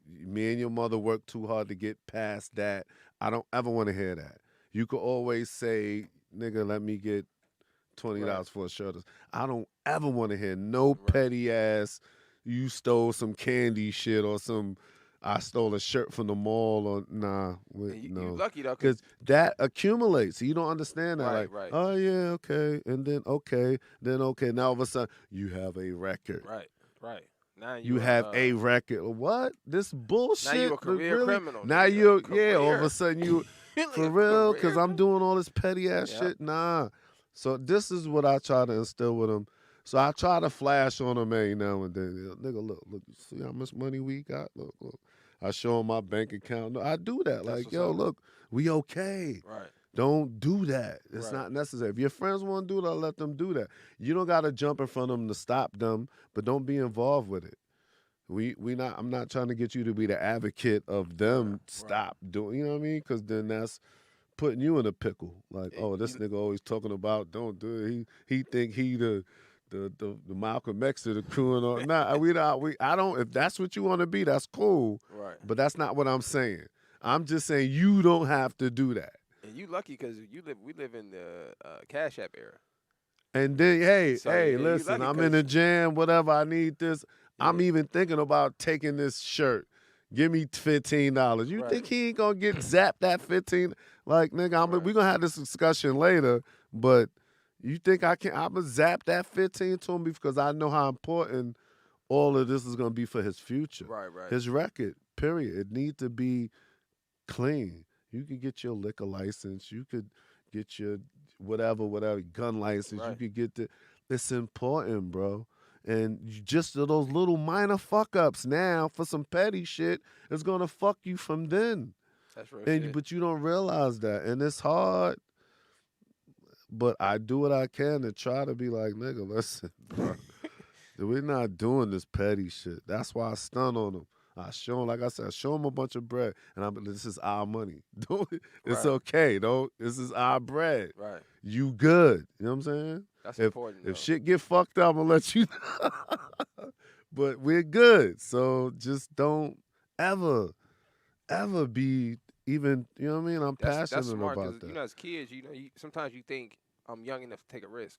Me and your mother worked too hard to get past that. I don't ever want to hear that. You could always say, nigga, let me get $20 for a shirt. I don't ever want to hear no petty ass, you stole some candy shit or some, I stole a shirt from the mall or, nah. No. You lucky though. Because that accumulates. You don't understand that. Right. Oh, yeah, okay. And then, okay. Now all of a sudden, you have a record. Right. Now You have a record. What? This bullshit? Now you a career criminal. Now you're all of a sudden you, for real? Because I'm doing all this petty ass shit? Nah. So this is what I try to instill with him. So I try to flash on him every now and then. Nigga, look, see how much money we got? Look. I show him my bank account. No, I do that. Like, yo, look, we okay. Right. Don't do that. It's not necessary. If your friends want to do that, let them do that. You don't got to jump in front of them to stop them, but don't be involved with it. I'm not trying to get you to be the advocate of them stop doing, you know what I mean? Because then that's putting you in a pickle. Like, oh, this nigga always talking about don't do it. He think he the Malcolm X of the crew and all. Nah, I don't. If that's what you want to be, that's cool. Right. But that's not what I'm saying. I'm just saying you don't have to do that. And you lucky because we live in the Cash App era. And then, hey, listen, I'm in the jam, whatever, I need this. Yeah. I'm even thinking about taking this shirt. Give me $15. You think he ain't going to get zapped that 15? Like, nigga, we're going to have this discussion later, but you think I'm going to zap that 15 to him because I know how important all of this is going to be for his future. Right. His record, period. It needs to be clean. You could get your liquor license. You could get your whatever, gun license. You could get it's important, bro. And just those little minor fuck-ups now for some petty shit is going to fuck you from then. That's real shit. But you don't realize that. And it's hard. But I do what I can to try to be like, nigga, listen, bro. We're not doing this petty shit. That's why I stun on them. I show him, like I said, I show him a bunch of bread, and this is our money. It's okay, though. This is our bread. Right. You good. You know what I'm saying? That's important, If shit get fucked up, I'm going to let you know. But we're good. So just don't ever be even, you know what I mean? I'm passionate that's smart, about that. You know, as kids, sometimes you think I'm young enough to take a risk,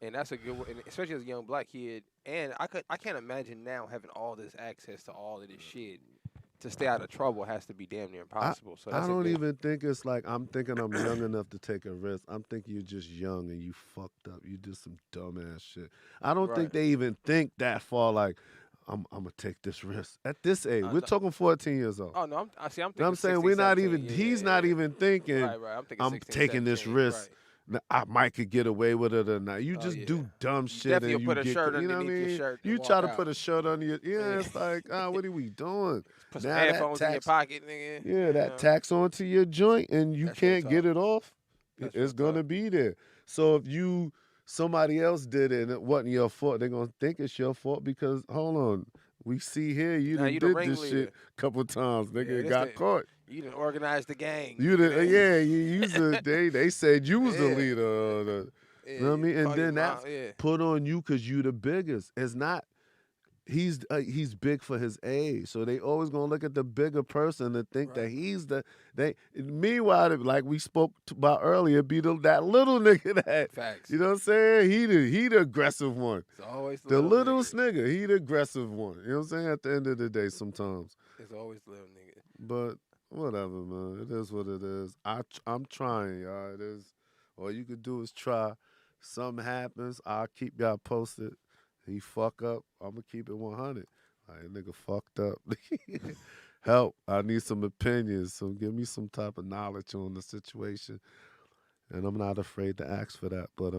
And that's a good one, especially as a young black kid. And I can't imagine now having all this access to all of this shit. To stay out of trouble has to be damn near impossible. I don't even think it's like I'm thinking I'm young enough to take a risk. I'm thinking you're just young and you fucked up. You did some dumbass shit. I don't think they even think that far. Like I'm gonna take this risk at this age. We're talking 14 years old. Oh no, I'm thinking. I'm saying 16, we're not 17, even. He's not even thinking. Right. I'm thinking. I'm 16, taking 17, this risk. I might could get away with it or not. You just do dumb shit definitely and you put a get, shirt you know what I underneath mean? your shirt. You try to put a shirt under your, it's like, what are we doing? Put some headphones in your pocket, nigga. Yeah, that tax onto your joint and you can't get it off. It's gonna be there. So if somebody else did it and it wasn't your fault, they're gonna think it's your fault because hold on, We see here you Now done you the did this ringleader. shit a couple times, Yeah, nigga, and this got the caught. you done organized the gang. You Nigga, the they, yeah, you use the they said you was the yeah, leader of the yeah. you know what I You mean? And call your then mom. that's Yeah, put on you because you the biggest. It's not he's big for his age, so they always gonna look at the bigger person and think that right. he's the they. Meanwhile, like we spoke about earlier, be that little nigga that Facts. you know what I'm saying. He the aggressive one, It's always the the little little nigga. nigga. He the aggressive one. You know what I'm saying. At the end of the day, sometimes, It's always the little nigga. but whatever, man. It is what it is. I'm trying, y'all. It is. All you could do is try. Something happens, I'll keep y'all posted. He fuck up, I'ma keep it 100. Like, nigga fucked up. Help. I need some opinions. So give me some type of knowledge on the situation. And I'm not afraid to ask for that. But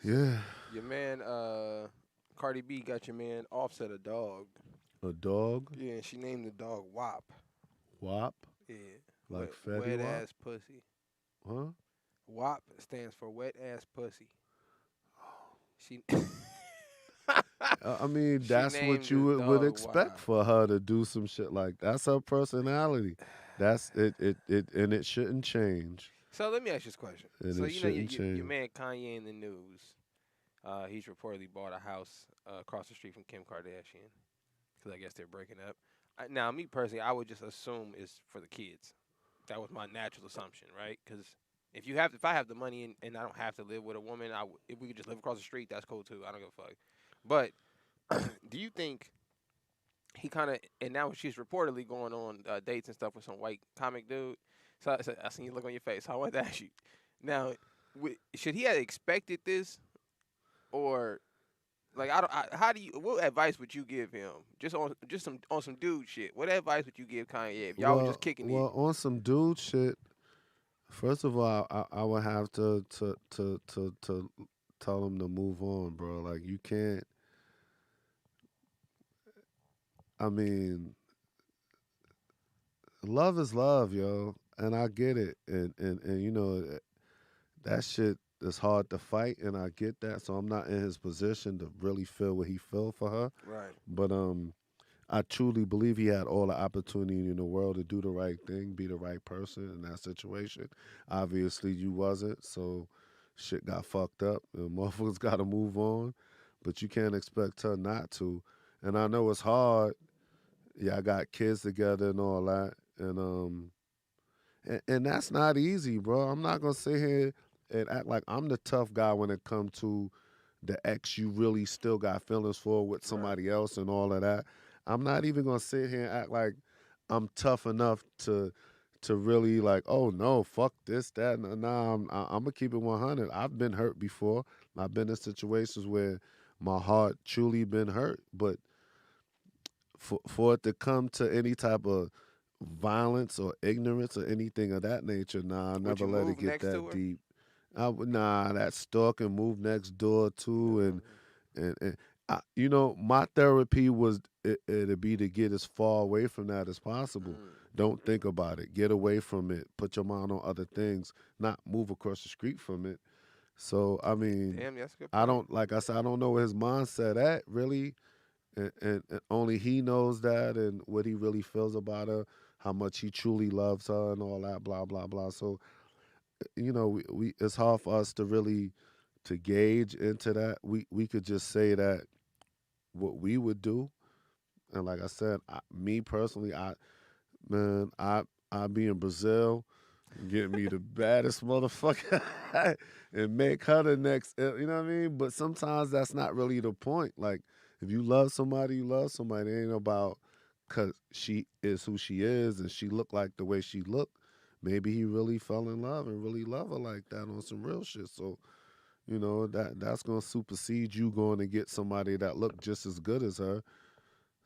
yeah. Your man, Cardi B got your man Offset a dog. A dog? Yeah, and she named the dog WAP. WAP? Yeah, Like Fetty wet Wap? ass pussy. Huh? WAP stands for wet ass pussy. She I mean, she that's named what you the would dog expect WAP. for her to do some shit like that. That's her personality. That's it and it shouldn't change. So let me ask you this question. And So it you know shouldn't your change. man Kanye in the news. He's reportedly bought a house across the street from Kim Kardashian because I guess they're breaking up. Now, me personally, I would just assume it's for the kids. That was my natural assumption, right? Because if I have the money and I don't have to live with a woman, if we could just live across the street, that's cool too. I don't give a fuck. But do you think he kind of and now she's reportedly going on dates and stuff with some white comic dude? So I seen you look on your face. So I wanted to ask you now: should he have expected this, or like how do you? What advice would you give him? Just some dude shit. What advice would you give Kanye if y'all were just kicking it? Well, on some dude shit. First of all, I would have to tell him to move on, bro. Like you can't. I mean, love is love, yo, and I get it, and you know that shit is hard to fight, and I get that. So I'm not in his position to really feel what he feel for her, Right. but I truly believe he had all the opportunity in the world to do the right thing, be the right person in that situation. Obviously, you wasn't, so shit got fucked up, and motherfuckers got to move on. But you can't expect her not to. And I know it's hard. Yeah, I got kids together and all that, and that's not easy, bro. I'm not gonna sit here and act like I'm the tough guy when it comes to the ex you really still got feelings for with Right. somebody else and all of that. I'm not even gonna sit here and act like I'm tough enough to really like, oh no, fuck this, that. Nah, I'm gonna keep it 100. I've been hurt before. I've been in situations where my heart truly been hurt, but for it to come to any type of violence or ignorance or anything of that nature, nah, I Would never you let it move get next to that her? deep. Nah, that stalk and move next door too, No. and you know, my therapy was it'd be to get as far away from that as possible. Mm. Don't think about it. Get away from it. Put your mind on other things. Not move across the street from it. So I mean, Damn, that's a good I point. don't like I said. I don't know where his mindset at really, and only he knows that and what he really feels about her, how much he truly loves her, and all that. Blah blah blah. So you know, we it's hard for us to really to gauge into that. We could just say that what we would do, and like I said, me personally, I be in Brazil, get me the baddest motherfucker, and make her the next. You know what I mean? But sometimes that's not really the point. Like if you love somebody, you love somebody. It ain't about cause she is who she is and she look like the way she look. Maybe he really fell in love and really love her like that on some real shit. So you know that's gonna supersede you going to get somebody that look just as good as her.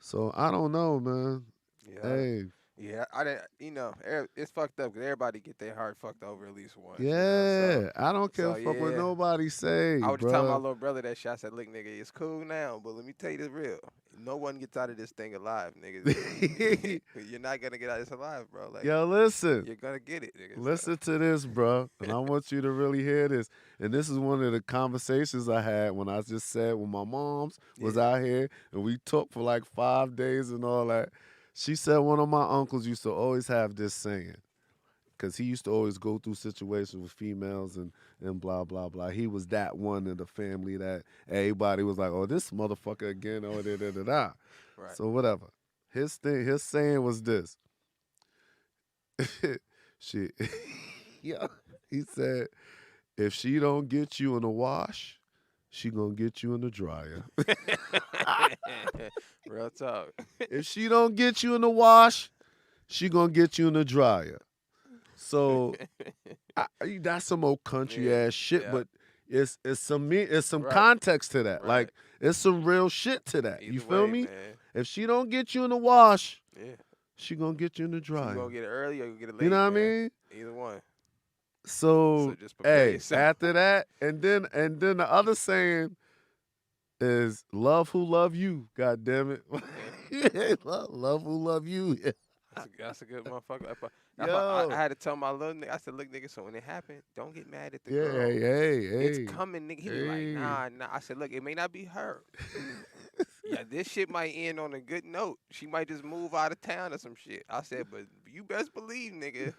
So I don't know, man. Yeah. Hey, Yeah, I didn't. It's fucked up because everybody get their heart fucked over at least once. So, yeah, I don't care so fuck what yeah. nobody say, I was just telling my bruh. little brother that shit. I said, "Look, nigga, it's cool now, but let me tell you the real. No one gets out of this thing alive, nigga. You're not gonna get out of this alive, bro. Like Yo, listen. you're gonna get it, nigga. Listen to this, bro. And I want you to really hear this. And this is one of the conversations I had when I just said when my mom's was Yeah. out here and we talked for like 5 days and all that. She said one of my uncles used to always have this saying. Because he used to always go through situations with females and blah, blah, blah. He was that one in the family that everybody was like, oh, this motherfucker again, oh, da, da, da, da. Right. So whatever. His saying was this. She, yeah, he said, if she don't get you in the wash, she gonna get you in the dryer. Real talk. If she don't get you in the wash, she gonna get you in the dryer. So that's some old country ass shit, yeah. but it's some Right. context to that. Right. Like it's some real shit to that. You Either feel way, me? man. If she don't get you in the wash, Yeah. she gonna get you in the You dryer. gonna get it early or you get it late. You know what I man. mean? Either one. So just prepare hey, yourself. after that, and then the other saying is love who love you. God damn it, love who love you. That's a good motherfucker. That's why Yo. I had to tell my little nigga. I said, look, nigga, so when it happened, don't get mad at the Yeah, girl. hey. It's coming, nigga. He was like, Hey. nah. I said, look, it may not be her. Yeah, this shit might end on a good note. She might just move out of town or some shit. I said, but you best believe, nigga,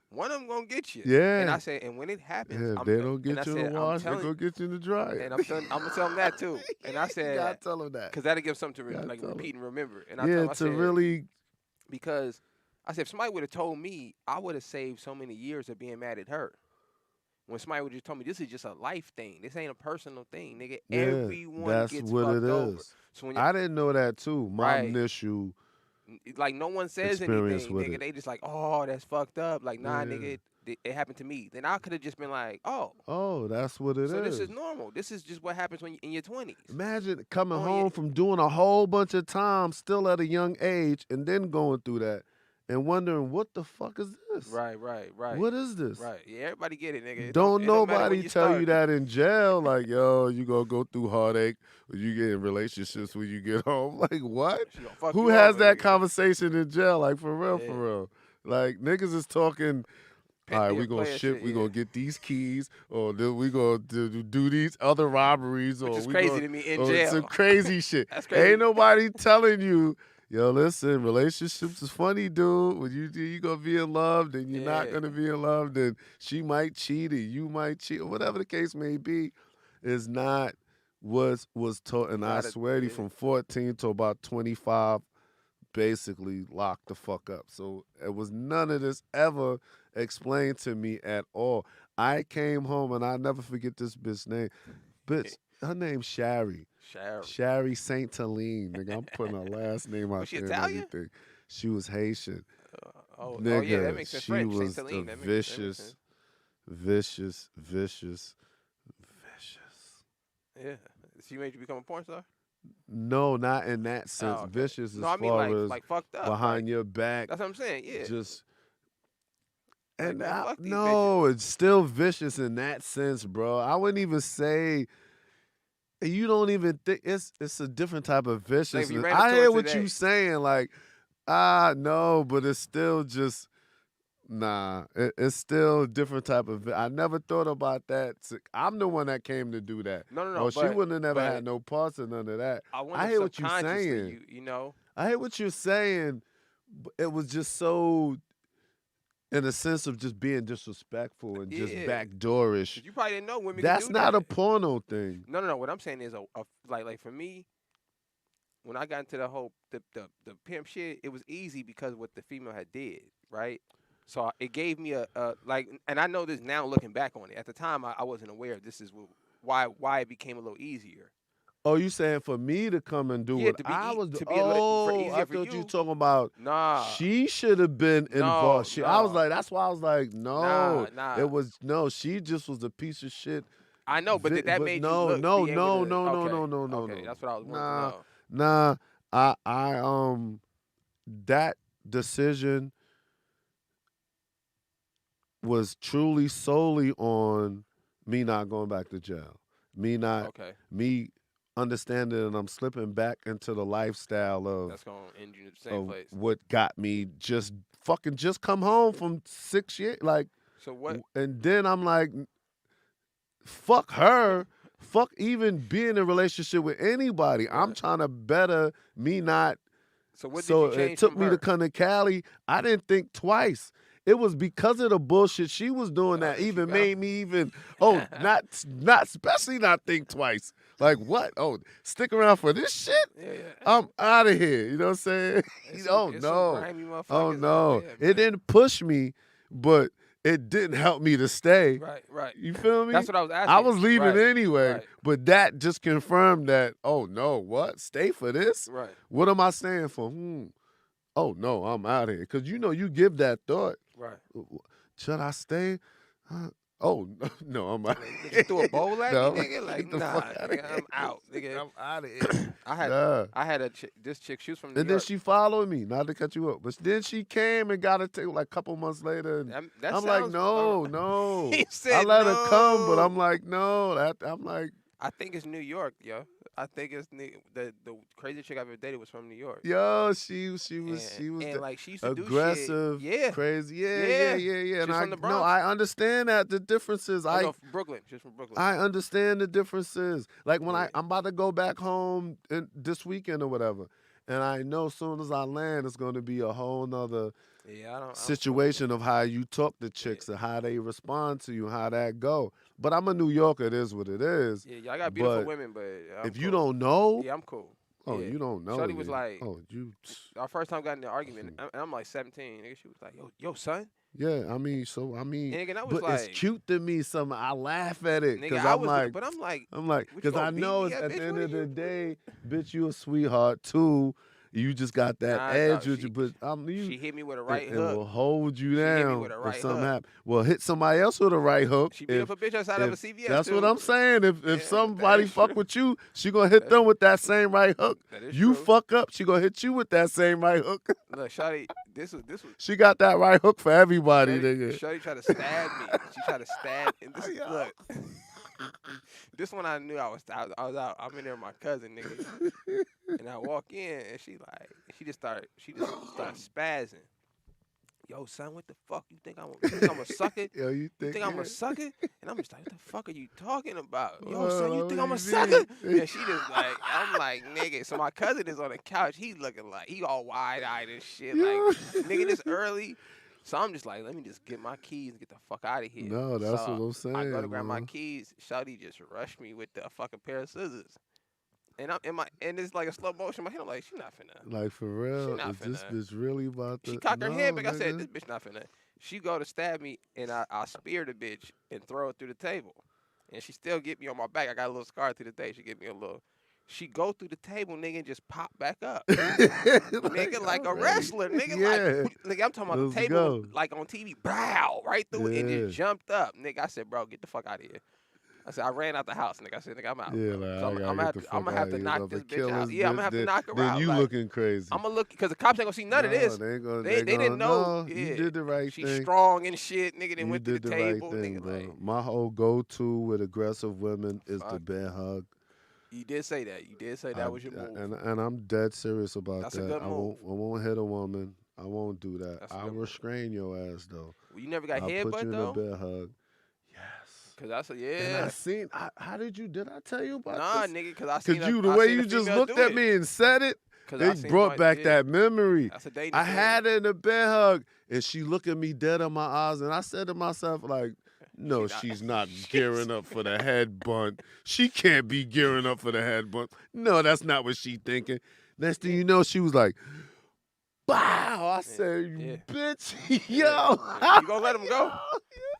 one of them gonna get you. Yeah. And I said, and when it happens, Yeah, if I'm, they don't and get I you in said, the I'm wash, they telling, gonna get you in the dryer. and I'm gonna tell them that too. And I you said, gotta tell them that. because that'll give something to Gotta like tell 'em. repeat and remember. And I Yeah, told him, I to said, really. because I said, if somebody would have told me, I would have saved so many years of being mad at her. When somebody would just told me, this is just a life thing. This ain't a personal thing, nigga. Yeah, Everyone that's gets what fucked it over. is. So when I didn't know that too. My Right. initial like no one says experience anything, with nigga. it. They just like, oh, that's fucked up. Like, nah, Yeah. nigga, it happened to me. Then I could have just been like, oh, Oh, that's what it is. so this is normal. This is just what happens when you in your 20s. Imagine coming Oh, home yeah. from doing a whole bunch of time, still at a young age, and then going through that and wondering what the fuck is this? Right. What is this? Right. Yeah, everybody get it, nigga. It Don't it don't matter when nobody you tell start. you that in jail. Like, yo, you gonna go through heartache when you get in relationships when you get home. Like, what? She gonna fuck Who you has over, that nigga. conversation in jail? Like, for real, Yeah. for real. Like, niggas is talking, all right, Yeah, we gonna player ship, shit, we yeah. gonna get these keys, or then we gonna do these other robberies, Which or is we crazy gonna, to me in or jail. some crazy shit. That's crazy. Ain't nobody telling you, yo, listen, relationships is funny, dude. When you gonna be in love, then you're not Yeah. gonna be in love, then she might cheat or you might cheat, or whatever the case may be, is not was taught. And I Gotta- swear to you, yeah. from 14 to about 25, basically locked the fuck up. So it was none of this ever explained to me at all. I came home and I never forget this bitch name. Bitch, her name's Shari. Shower. Shari Saint Helene. Nigga, I'm putting her last name out Was she there and Italian? everything. She was Haitian. Oh Nigga, yeah, that makes sense. she French. was Saint the Helene, that makes sense. vicious. Yeah. She made you become a porn star? No, not in that sense. Oh, okay. Vicious No, as I mean far as like fucked up. behind like, your back. That's what I'm saying. Yeah. Just Like, and man, fuck these no, it's still vicious in that sense, bro. I wouldn't even say you don't even think it's a different type of viciousness. ran up I to hear her what today. you saying, like no, but it's still just nah. It's still a different type of. I never thought about that. I'm the one that came to do that. No. Oh, she but, wouldn't have never but had no parts of none of that. I wonder I hear what you're subconsciously, saying. you know. I hear what you're saying. It was just so, in a sense of just being disrespectful and just Yeah. backdoorish. 'Cause you probably didn't know women That's could do not that. a porno thing. No. What I'm saying is like for me, when I got into the whole the pimp shit, it was easy because what the female had did, right? So it gave me a like, and I know this now looking back on it. At the time, I wasn't aware. This is why it became a little easier. Oh, you saying for me to come and do Yeah, what to be I ea- was to be a little- for Oh, easier I for thought you you. were talking about Nah, she should have been involved. No, I was no. like, that's why I was like, no. Nah. It was no, she just was a piece of shit. I know, but did that made no, you look? no, be able no, to, okay, no. Okay, that's what I was wanting Nah, to know. nah. I that decision was truly solely on me not going back to jail. Me not Okay. me understanding that I'm slipping back into the lifestyle That's gonna end you in the same of place. what got me just come home from 6 years, like, So what? and then I'm like, fuck her, fuck even being in a relationship with anybody. I'm Right. trying to better me not. So what did So you it change took from me her? to come to Cali. I didn't think twice. It was because of the bullshit she was doing that that you even got- made me even not especially not think twice. Like what? Oh, stick around for this shit? Yeah, yeah. I'm out of here. You know what I'm saying? It's Oh some no. grimy motherfuckers Oh out no. there, It man. didn't push me, but it didn't help me to stay. Right. You feel me? That's what I was asking. I was leaving Right, anyway, right. but that just confirmed that, oh no, what? Stay for this? Right. What am I staying for? Oh no, I'm out of here. Cause you give that thought. Right. Should I stay? Oh no, I'm out. Like, nigga, you threw a bowl at No, me, nigga. Like, get the nah, fuck outta nigga, here. I'm out, nigga. I'm out of here. Nah. I had this chick. She was from New And then York. she followed me, not to cut you up, but then she came and got a ticket like a couple months later. And That I'm like, sounds- no. He I said let her come, but no. I'm like, no. I'm like, I think it's New York, yo. I think it's the craziest chick I've ever dated was from New York. yo, she was and like she used to aggressive, do shit. Yeah. crazy, yeah. She's And from the no, Bronx. I understand that the differences. Oh, no, from Brooklyn. She's from Brooklyn. I understand the differences. Like when Yeah. I'm about to go back home this weekend or whatever, and I know as soon as I land, it's going to be a whole nother Yeah, I don't situation of how you talk to chicks and how they respond to you, how that go. But I'm a New Yorker. It is what it is. Yeah, y'all got beautiful but women, but I'm if you cool. don't know, Yeah, I'm cool. oh, Yeah. you don't know. Shorty was then. like, oh, you. our first time got in an argument, and I'm like 17. Nigga, she was like, yo, son. Yeah, I mean, And I was but like, it's cute to me. I laugh at it nigga, because I I'm was, like, but I'm like, what, you because I gonna beat know me it's up, at bitch? the end What of are the you- day, bitch, you a sweetheart too. You just got that Nah, edge no, with you, but you. She hit me with a right It hook. will hold you She hit me down with a if right something hook. happens. Well, hit somebody else with a right hook. She beat up a bitch outside of a if- CVS. That's too. what I'm saying. If Yeah, somebody that is fuck true. with you, she gonna hit them with that same right hook. That is You true. fuck up, she gonna hit you with that same right hook. Look, Shawty, this was. She got that right hook for everybody, Shawty, nigga. Shawty tried to stab me. She tried to stab. And this look. This one I knew I was out. I'm in there with my cousin, nigga. And I walk in and she just started spazzing. Yo, son, what the fuck? You think I'm a sucker? Yo, you You think, think I'm yeah. a sucker? And I'm just like, what the fuck are you talking about? Yo, Well, son, you what think do I'm a you sucker? mean? And she just like, I'm like, nigga. So my cousin is on the couch. He's looking like, he all wide-eyed and shit. Yeah. Like, nigga, this early. So I'm just like, let me just get my keys and get the fuck out of here. No, that's So what I'm saying. I go to grab my man. keys. Shawty just rushed me with the fucking pair of scissors. And and it's like a slow motion in my head. I'm like, she not finna. Like for real, not is this finna. bitch really about to? She cocked her head No, back. I said, nigga. this bitch not finna. She go to stab me, and I spear the bitch and throw it through the table. And she still get me on my back. I got a little scar through the day. She get me a little. She go through the table, nigga, and just pop back up. Nigga, like a already. wrestler. Nigga, Yeah. like, nigga, I'm talking about Let's the table, go. like on TV, bow, right through it, and Yeah. just jumped up. Nigga, I said, bro, get the fuck out of here. I said, I ran out the house, nigga. I said, nigga, I'm out. Yeah, bro. like, So I I'm gotta gonna get have the to, fuck I'm gonna have out to of knock here. this If I bitch kill out. this Yeah, I'm bitch, gonna have to then- knock her then out. you like, looking crazy. I'm gonna look, because the cops ain't gonna see none of No, this. They, ain't gonna, They didn't know. No, Yeah. you did the right She's thing. strong and shit, nigga. Then You went to the did the table, right thing, nigga. bro. Like, My whole go-to with aggressive women is the Fuck. bear hug. you did say that. You did say that was your move. And I'm dead serious about That's a that. good I move. won't hit a woman. I won't do that. That's a I'll good move. restrain your ass though. Well, you never got I'll put headbutt you in a though. bear hug. Yes. Cause that's And yeah. I seen. How did you? Did I tell you about Nah, this? nigga. Cause I seen. Cause the way you just looked at me and said it, it brought back that memory. That's a dangerous I thing. had her in a bear hug, and she looked at me dead in my eyes, and I said to myself, like, no, she's not gearing up for the head bunt. She can't be gearing up for the head bunt. No, that's not what she thinking. Next thing you know, she was like, "Wow!" I said, yeah. "Bitch, Yeah. yo." Yeah. You gonna let them go?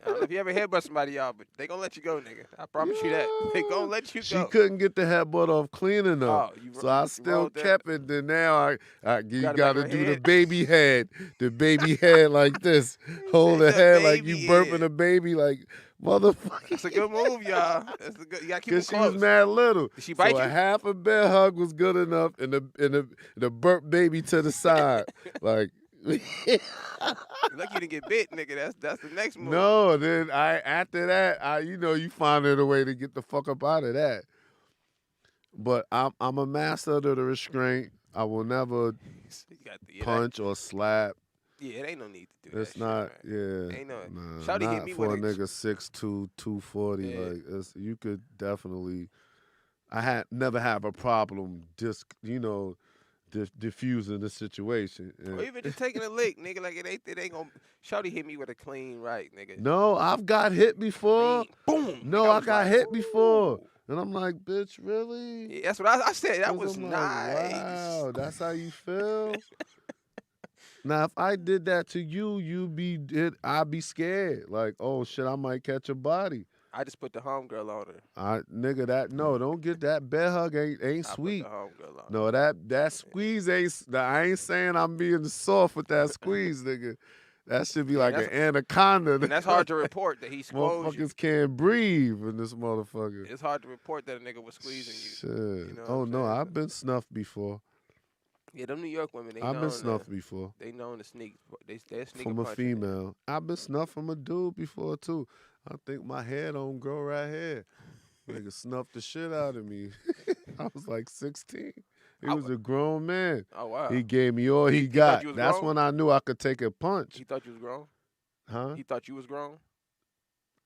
I don't know if you ever headbutt somebody, y'all, but they gonna let you go, nigga. I promise you that. They gonna let you She go. couldn't get the headbutt off clean enough. Oh, you So I you still rolled that. kept it. Then now you gotta got to make her do the head. baby head. The baby head like this. Hold the The head like you baby burping head. a baby like motherfucker. That's a good move, y'all. That's a good. You gotta keep them Because she was close. mad little. Did she bite so you? a half a bear hug was good enough and the burp baby to the side. Like Lucky you didn't get bit, nigga. That's the next move. no, then after that, you find a way to get the fuck up out of that. But I'm a master of the restraint. I will never You got the, yeah, punch or slap. yeah, it ain't no need to do that It's shit, not, man. yeah, Ain't no. nah, Shawty hit not me with for a it. nigga 6'2", 240. Yeah. Like, you could definitely. I had never have a problem diffusing the situation. Or even just taking a lick, nigga. Like it ain't gonna. Shawty hit me with a clean right, nigga. No, I've got hit before. Clean, boom. Nigga, No, I I was got like, hit before, ooh. and I'm like, bitch, really? Yeah, that's what I said. That 'Cause was I'm like, nice. wow, that's how you feel. Now, if I did that to you, I'd be scared. Like, oh shit, I might catch a body. I just put the homegirl on her. Nigga, no, don't get that bear hug. Ain't I put the sweet. homegirl on No, that squeeze ain't. I ain't saying I'm being soft with that squeeze, nigga. That should be her. Yeah, like an anaconda. and that's hard to report that he squoze you. Motherfuckers can't breathe in this motherfucker. It's hard to report that a nigga was squeezing you. Shit. You know what Oh I'm no, saying? I've been snuffed before. Yeah, them New York women, they I've been known snuffed before they known to sneak. They're sneaker from a punching it. female. I've been snuffed from a dude before too. I think my hair don't grow right here. Nigga snuffed the shit out of me. I was like 16. He I was a grown man. Oh wow. He gave me all he He thought got. you was That's grown? when I knew I could take a punch. He thought you was grown. Huh? He thought you was grown.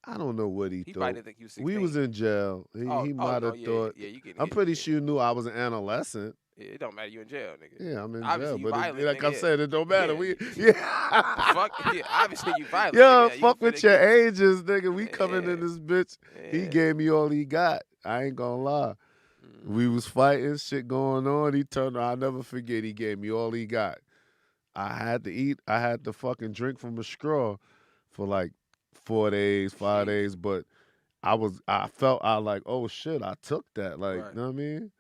I don't know what he He thought. probably didn't think you was 16. We was in jail. He might no, have yeah, thought. yeah, you getting I'm hit. pretty Yeah. sure you knew I was an adolescent. Yeah, it don't matter. You in jail, nigga. Yeah, I'm in Obviously, jail, you but violent, like I nigga. said, it don't matter. Yeah. We yeah. Fuck. Yeah, obviously you violent. Yo, nigga. You fuck with finna your get- ages, nigga. We coming Yeah. in this bitch. He Yeah. gave me all he got. I ain't gonna lie. We was fighting, shit going on. He turned. I'll never forget. He gave me all he got. I had to eat. I had to fucking drink from a straw for like 4 days, 5 days. But I felt like, oh shit, I took that. Like, Right. you know what I mean?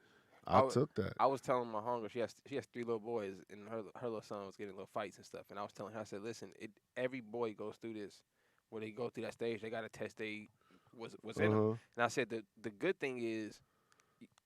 I I was- took that. I was telling my hunger, she has 3 little boys, and her little son was getting little fights and stuff. And I was telling her, I said, listen, every boy goes through this, where they go through that stage, they got to test what's in them. Uh-huh. And I said the good thing is,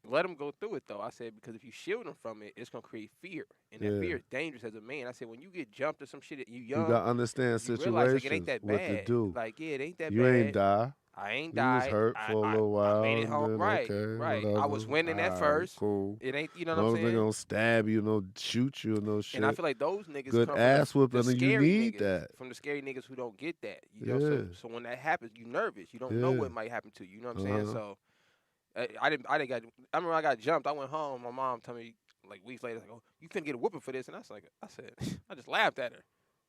let them go through it though. I said because if you shield them from it, it's gonna create fear, and that Yeah. fear is dangerous as a man. I said when you get jumped or some shit, you You young, gotta understand you realize like situations. it ain't that What bad. to do. Like yeah, it ain't that You bad. ain't die. I ain't You was died. hurt for a little while. I made it and home. then, Right, okay, right. I whatever. was winning at Alright, first. Cool. It ain't, you know As what long I'm as they saying? gonna stab you, no shoot you, no shit. And I feel like those niggas Good come ass from whooping, the and you scary need niggas, that. from the scary niggas who don't get that. You know, Yeah. so when that happens, you nervous. You don't know Yeah. what might happen to you. You know what I'm saying? Uh-huh. So I remember I got jumped. I went home. My mom told me like weeks later, like, "Oh, you couldn't get a whooping for this," and I said, I just laughed at her.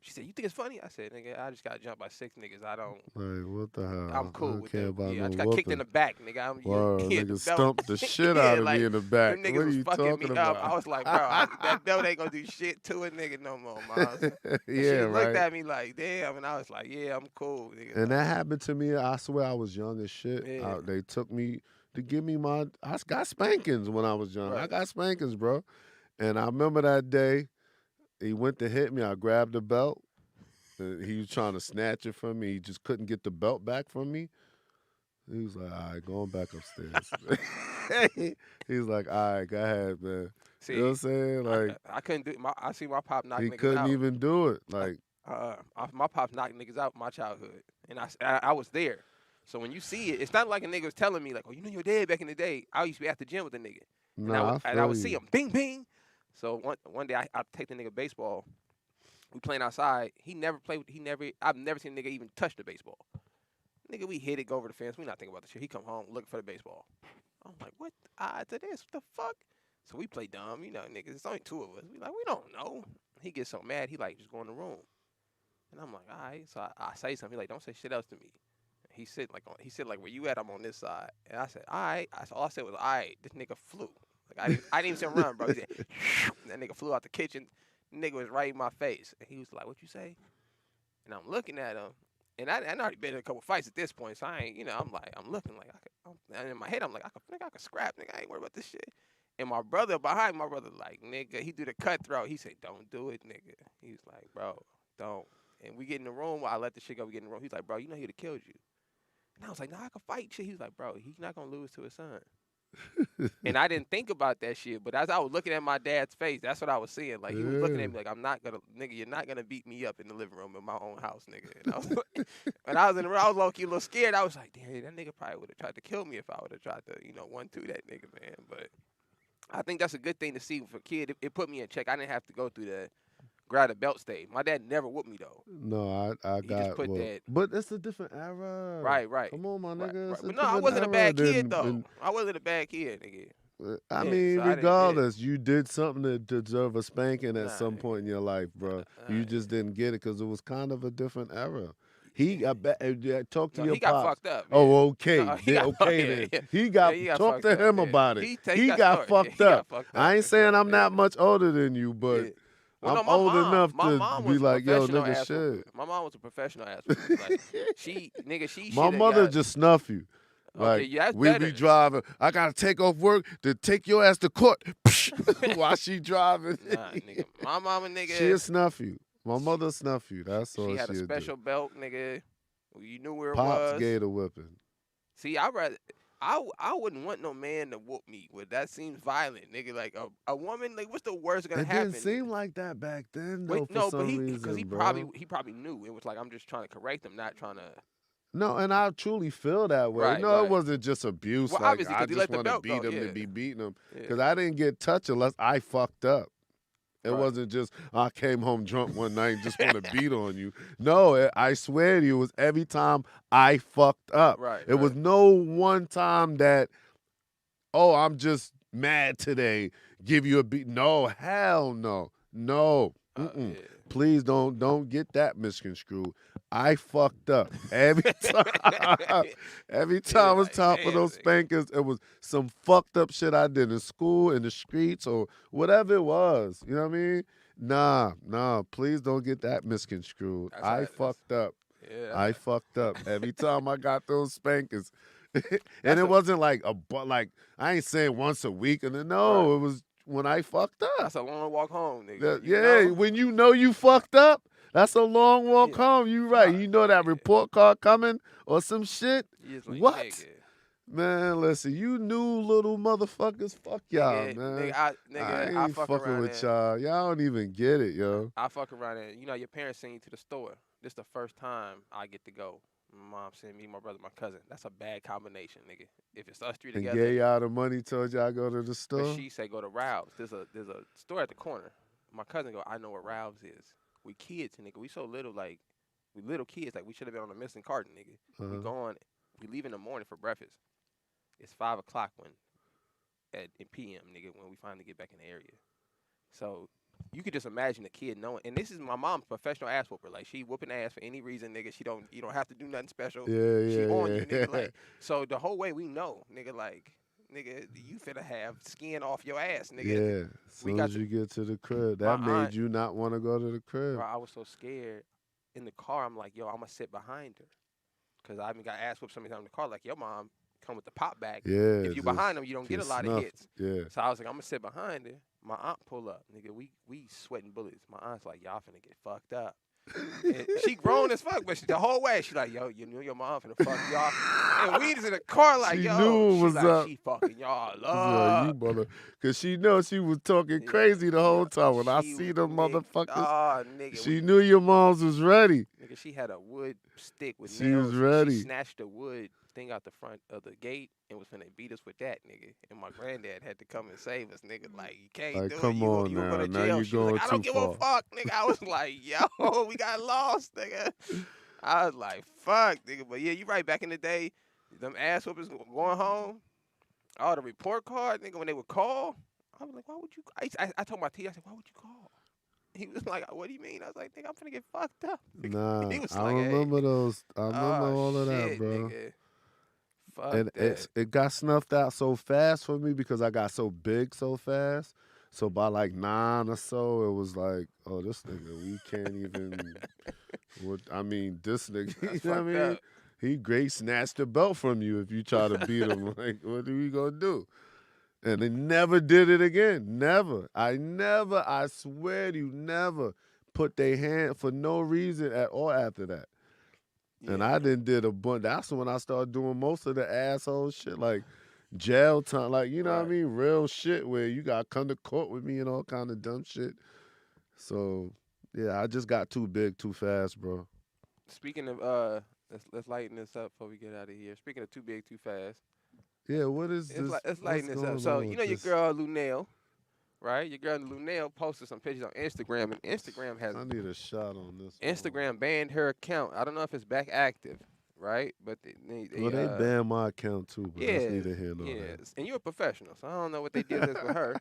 She said, "You think it's funny?" I said, "Nigga, I just got jumped by 6 niggas. I don't. Like, what the hell? I'm I cool don't with care them. about Yeah, no I just got kicked in the whooping. back, nigga. I'm Wow, yeah, nigga the belt. stumped the shit Yeah, out of like, me in the back. them niggas What are was you fucking talking me about? up. I was like, bro, that belt ain't gonna do shit to a nigga no more, Miles. And Yeah, she right. looked at me like, damn, and I was like, yeah, I'm cool, nigga. And that happened to me. I swear I was young as shit. Yeah. They took me to give me I got spankings when I was young. I Right. got spankings, bro. And I remember that day, he went to hit me. I grabbed the belt. He was trying to snatch it from me. He just couldn't get the belt back from me. He was like, all right, going back upstairs. He's like, all right, go ahead, man. See, You know what I'm saying? Like, I couldn't do it. I see my pop knock he niggas couldn't out. even do it. Like, My pops knocked niggas out in my childhood, and I was there. So when you see it, it's not like a nigga was telling me like, "Oh, you know your dad back in the day." I used to be at the gym with the nigga, nah, and I would feel see you. him, bing bing. So one day I take the nigga baseball. We playing outside. He never played. I've never seen a nigga even touch the baseball. Nigga, we hit it, go over the fence. We not thinking about the shit. He come home looking for the baseball. I'm like, what the odds of this? What the fuck? So we play dumb, you know, niggas. It's only 2 of us. We don't know. He gets so mad. He like just go in the room. And I'm like, all right. So I say something. He like, don't say shit else to me. He said like where you at? I'm on this side. And I said, all right. All I said was, all right. This nigga flew. Like I didn't even see him run, bro. He said, that nigga flew out the kitchen. Nigga was right in my face. And he was like, what you say? And I'm looking at him. And I already been in a couple fights at this point, so I ain't, you know, I'm looking like and in my head I'm like, I could scrap, nigga. I ain't worried about this shit. And my brother behind like, nigga, he do the cutthroat. He said, don't do it, nigga. He was like, bro, don't. And we get in the room. I let the shit go. We get in the room. He's like, bro, you know he'd have killed you. And I was like, nah, I can fight shit. He was like, bro, he's not gonna lose to his son. And I didn't think about that shit. But as I was looking at my dad's face, that's what I was seeing. Like, he was looking Yeah. at me like, I'm not gonna, nigga, you're not gonna beat me up in the living room in my own house, nigga. And I was like, when I was in the room, I was low-key a little scared. I was like, damn, that nigga probably would have tried to kill me if I would have tried to, 1-2 that nigga, man. But I think that's a good thing to see for a kid. It put me in check. I didn't have to go through the grab the belt stage. My dad never whooped me though. No, I He just got put well, that but it's a different era. right. Come on, my Right, nigga. right. It's a But no, I different wasn't a era bad kid though. than I wasn't a bad kid, nigga. I Yeah, mean, so I didn't. Yeah. regardless, you did something to deserve a spanking at Nah, some point in your life, bro. You yeah. just didn't get it because it was kind of a different era. He, I bet, talk to No, your he got pops. fucked up. Yeah. Oh, okay, No, he got okay yeah, then. yeah. He Yeah, got he got talk fucked to up. him Yeah. about it. He got stories. Yeah, fucked he up. got fucked I up ain't for saying sure. I'm Yeah. that much older than you, but Yeah. Well, no, I'm old enough my to mom be was a like, yo, professional nigga, ass whooper. shit. My mom was a professional ass whooper. Like she My should have mother got. just snuff you. Okay, Like, yeah, that's we better. be driving. I got to take off work to take your ass to court while she driving. Nah, nigga, my mama, nigga. She'll snuff you. My mother snuff you. That's all She had a she'll do. special belt, nigga. You knew where it Pops was. gave the whipping. See, I wouldn't want no man to whoop me. But that seems violent, nigga. Like a woman, like what's the worst gonna It happen? didn't seem like that back then, though, Wait, for no, but some because reason, bro. he probably knew. It was like I'm just trying to correct him, not trying to. No, and I truly feel that way. Right, No, it right. wasn't just abuse. Well, Like, obviously, I because he just let the want to belt beat go. him Yeah. to be beating him. Yeah. Because I didn't get touched unless I fucked up. It Right. wasn't just I came home drunk one night and just want to beat on you. No, I swear to you, it was every time I fucked up. Right. It was no one time that, oh, I'm just mad today. Give you a beat. No, hell no. No. Yeah. Please don't get that misconstrued. I fucked up every time. Every time I was like, top of damn, those nigga. spankers, it was some fucked up shit I did in school, in the streets, or whatever it was. You know what I mean? Nah. Please don't get that misconstrued. I fucked up. Yeah. I fucked up every time I got those spankers. That's And it a- wasn't like I ain't saying once a week. And then no, Right. it was when I fucked up. That's a long walk home, nigga. Yeah, when you know you fucked up, that's a long walk Yeah. home. You right. Right. You know that report card coming or some shit. You just like, What? nigga. Man, listen, you new little motherfuckers. Fuck y'all, Nigga, man. I I ain't fuck fucking around with there. y'all. Y'all don't even get it, yo. I fuck around and your parents send you to the store. This the first time I get to go. My mom sent me, my brother, my cousin. That's a bad combination, nigga. If it's us three And together, gave y'all the money, told y'all go to the but store. she say go to Ralph's. There's a store at the corner. My cousin go, I know where Ralph's is. We kids, nigga. We so little, like we little kids. Like we should have been on a missing carton, nigga. We go on. We leave in the morning for breakfast. It's 5 o'clock in PM, nigga, when we finally get back in the area. So you could just imagine a kid knowing, and this is my mom's professional ass whooper. Like she whooping ass for any reason, nigga. You don't have to do nothing special. Yeah, She on yeah. you, nigga. Like so the whole way we know, nigga. Like nigga, you finna have skin off your ass, nigga. Yeah. As We soon got as you get to the crib, that my made aunt- you not want to go to the crib. Bro, I was so scared. In the car, I'm like, yo, I'm gonna sit behind her, cause I even got ass whooped so many times in the car. Like your mom come with the pop back. Yeah. If you behind them, you don't get a lot of hits. Yeah. So I was like, I'm gonna sit behind her. My aunt pull up, nigga. We sweating bullets. My aunt's like, y'all finna get fucked up. And she grown as fuck, but the whole way she like, yo, you knew your mom finna fuck y'all. And we was in the car like, She yo, knew it she was like, up. she fucking y'all So up. you mother, cause she knows she was talking Yeah. crazy the whole time. When I She- see them nigga, motherfuckers, nigga, she knew your moms was ready. nigga, she had a wood stick with She nails. was ready. She snatched the wood thing out the front of the gate and was finna beat us with that, nigga. And my granddad had to come and save us, nigga. Like, you can't Like, do come it. on You gonna go to now. Now jail. you She was like, going I don't too give a fuck, nigga. I was like, yo, we got lost, nigga. I was like, fuck, nigga. But yeah, you right. Back in the day, them ass whoopers going home, all the report card, nigga, when they would call, I was like, why would you? I told my T, I said, why would you call? He was like, what do you mean? I was like, nigga, I'm finna get fucked up. Nah, He was I like, hey. remember those. I remember Oh, all of that, shit, bro. Nigga. Fuck And that. it got snuffed out so fast for me because I got so big so fast. So by like 9 or so, it was like, oh, this nigga, we can't even. I mean, this nigga, you That's know what I fucked mean? up. He great snatched the belt from you if you try to beat him. Like, what are we gonna do? And they never did it again. Never. I swear to you, never put their hand for no reason at all after that. And Yeah. I did a bunch. That's when I started doing most of the asshole shit. Like, jail time, like you know what I Right. mean, real shit where you got to come to court with me and all kind of dumb shit. So yeah, I just got too big too fast, bro. Speaking of let's lighten this up before we get out of here. Speaking of too big, too fast. Yeah, what is this? Let's What's lighten this up. going So on you with know your this? girl Lunel, right? Your girl Lunel posted some pictures on Instagram, and I need a shot on this one. Hold Instagram banned her account. I don't know if it's back active, right? But on. Well, they banned my account too, but that's yeah, neither here nor there. yes, and you're a professional, so I don't know what they did this with her.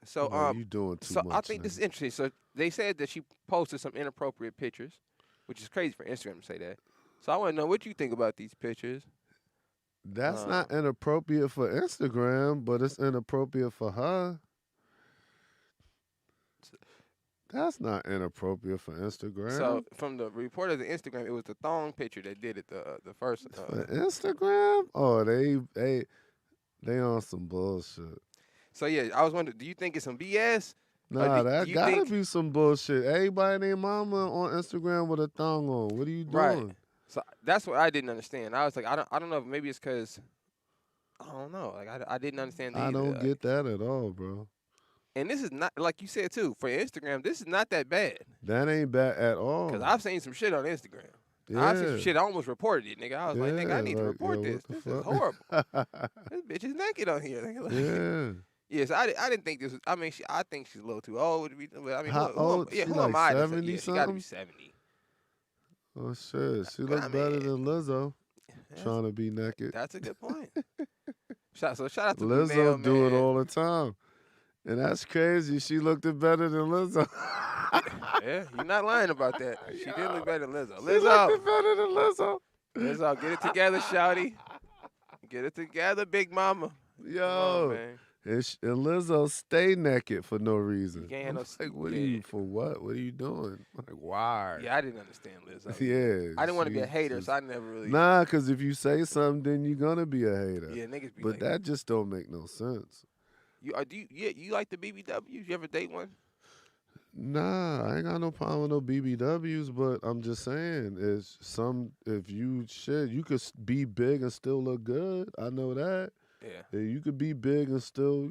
So Like you doing too so I much, think this is nigga. interesting. So they said that she posted some inappropriate pictures, which is crazy for Instagram to say that. So I want to know what you think about these pictures. That's Um, not inappropriate for Instagram, but it's inappropriate for her. That's not inappropriate for so Instagram. from the report of the Instagram, it was the thong picture that did it. The first. For Instagram? Oh, they on some bullshit. So yeah, I was wondering, do you think it's some BS? Or Nah, do that you gotta think be some bullshit. Everybody and their mama on Instagram with a thong on. What are you right? doing? So that's what I didn't understand. I was like, I don't know if maybe it's because I don't know. Like I didn't understand I either. don't Like, get that at all, bro. and this is not like you said too for Instagram. This is not that bad That ain't bad at because all. I've seen some shit on Instagram. I've seen some Yeah. shit. I almost reported it, nigga. I was like, nigga, I Yeah. need to Like, report yo, this. what the This is horrible. fuck? This bitch is naked on here. Nigga. Like, Yeah. yes, I didn't think this was. I mean, I think she's a little too old to be. But I mean, How who am, old? yeah, She who am like I to say? 70 Yeah, she got to be something? 70. Oh shit. She But I look mean, better than Lizzo that's, trying to be naked. that's a good point. Shout out to Lizzo Lunel, do it man. all the time. And that's crazy. She looked it better than Lizzo. Yeah, you're not lying about that. She did Yo, look better than Lizzo. she looked Lizzo, it better than Lizzo. Lizzo, get it together, shouty. Get it together, big mama. Come on, Yo. man. And Lizzo stay naked for no You reason. can't have I'm no. like, what are Yeah, you, for what? What are you doing? Like, why? yeah, I didn't understand Lizzo. Yeah. I didn't want to be a she hater, just- so I never really. Nah, because if you say something, then you're going to be a hater. Yeah, niggas be But like, that just don't make no sense. you like the BBWs? You ever date one? Nah, I ain't got no problem with no BBWs, but I'm just saying, if you shit, you could be big and still look good. I know that. Yeah. Yeah, you could be big and still,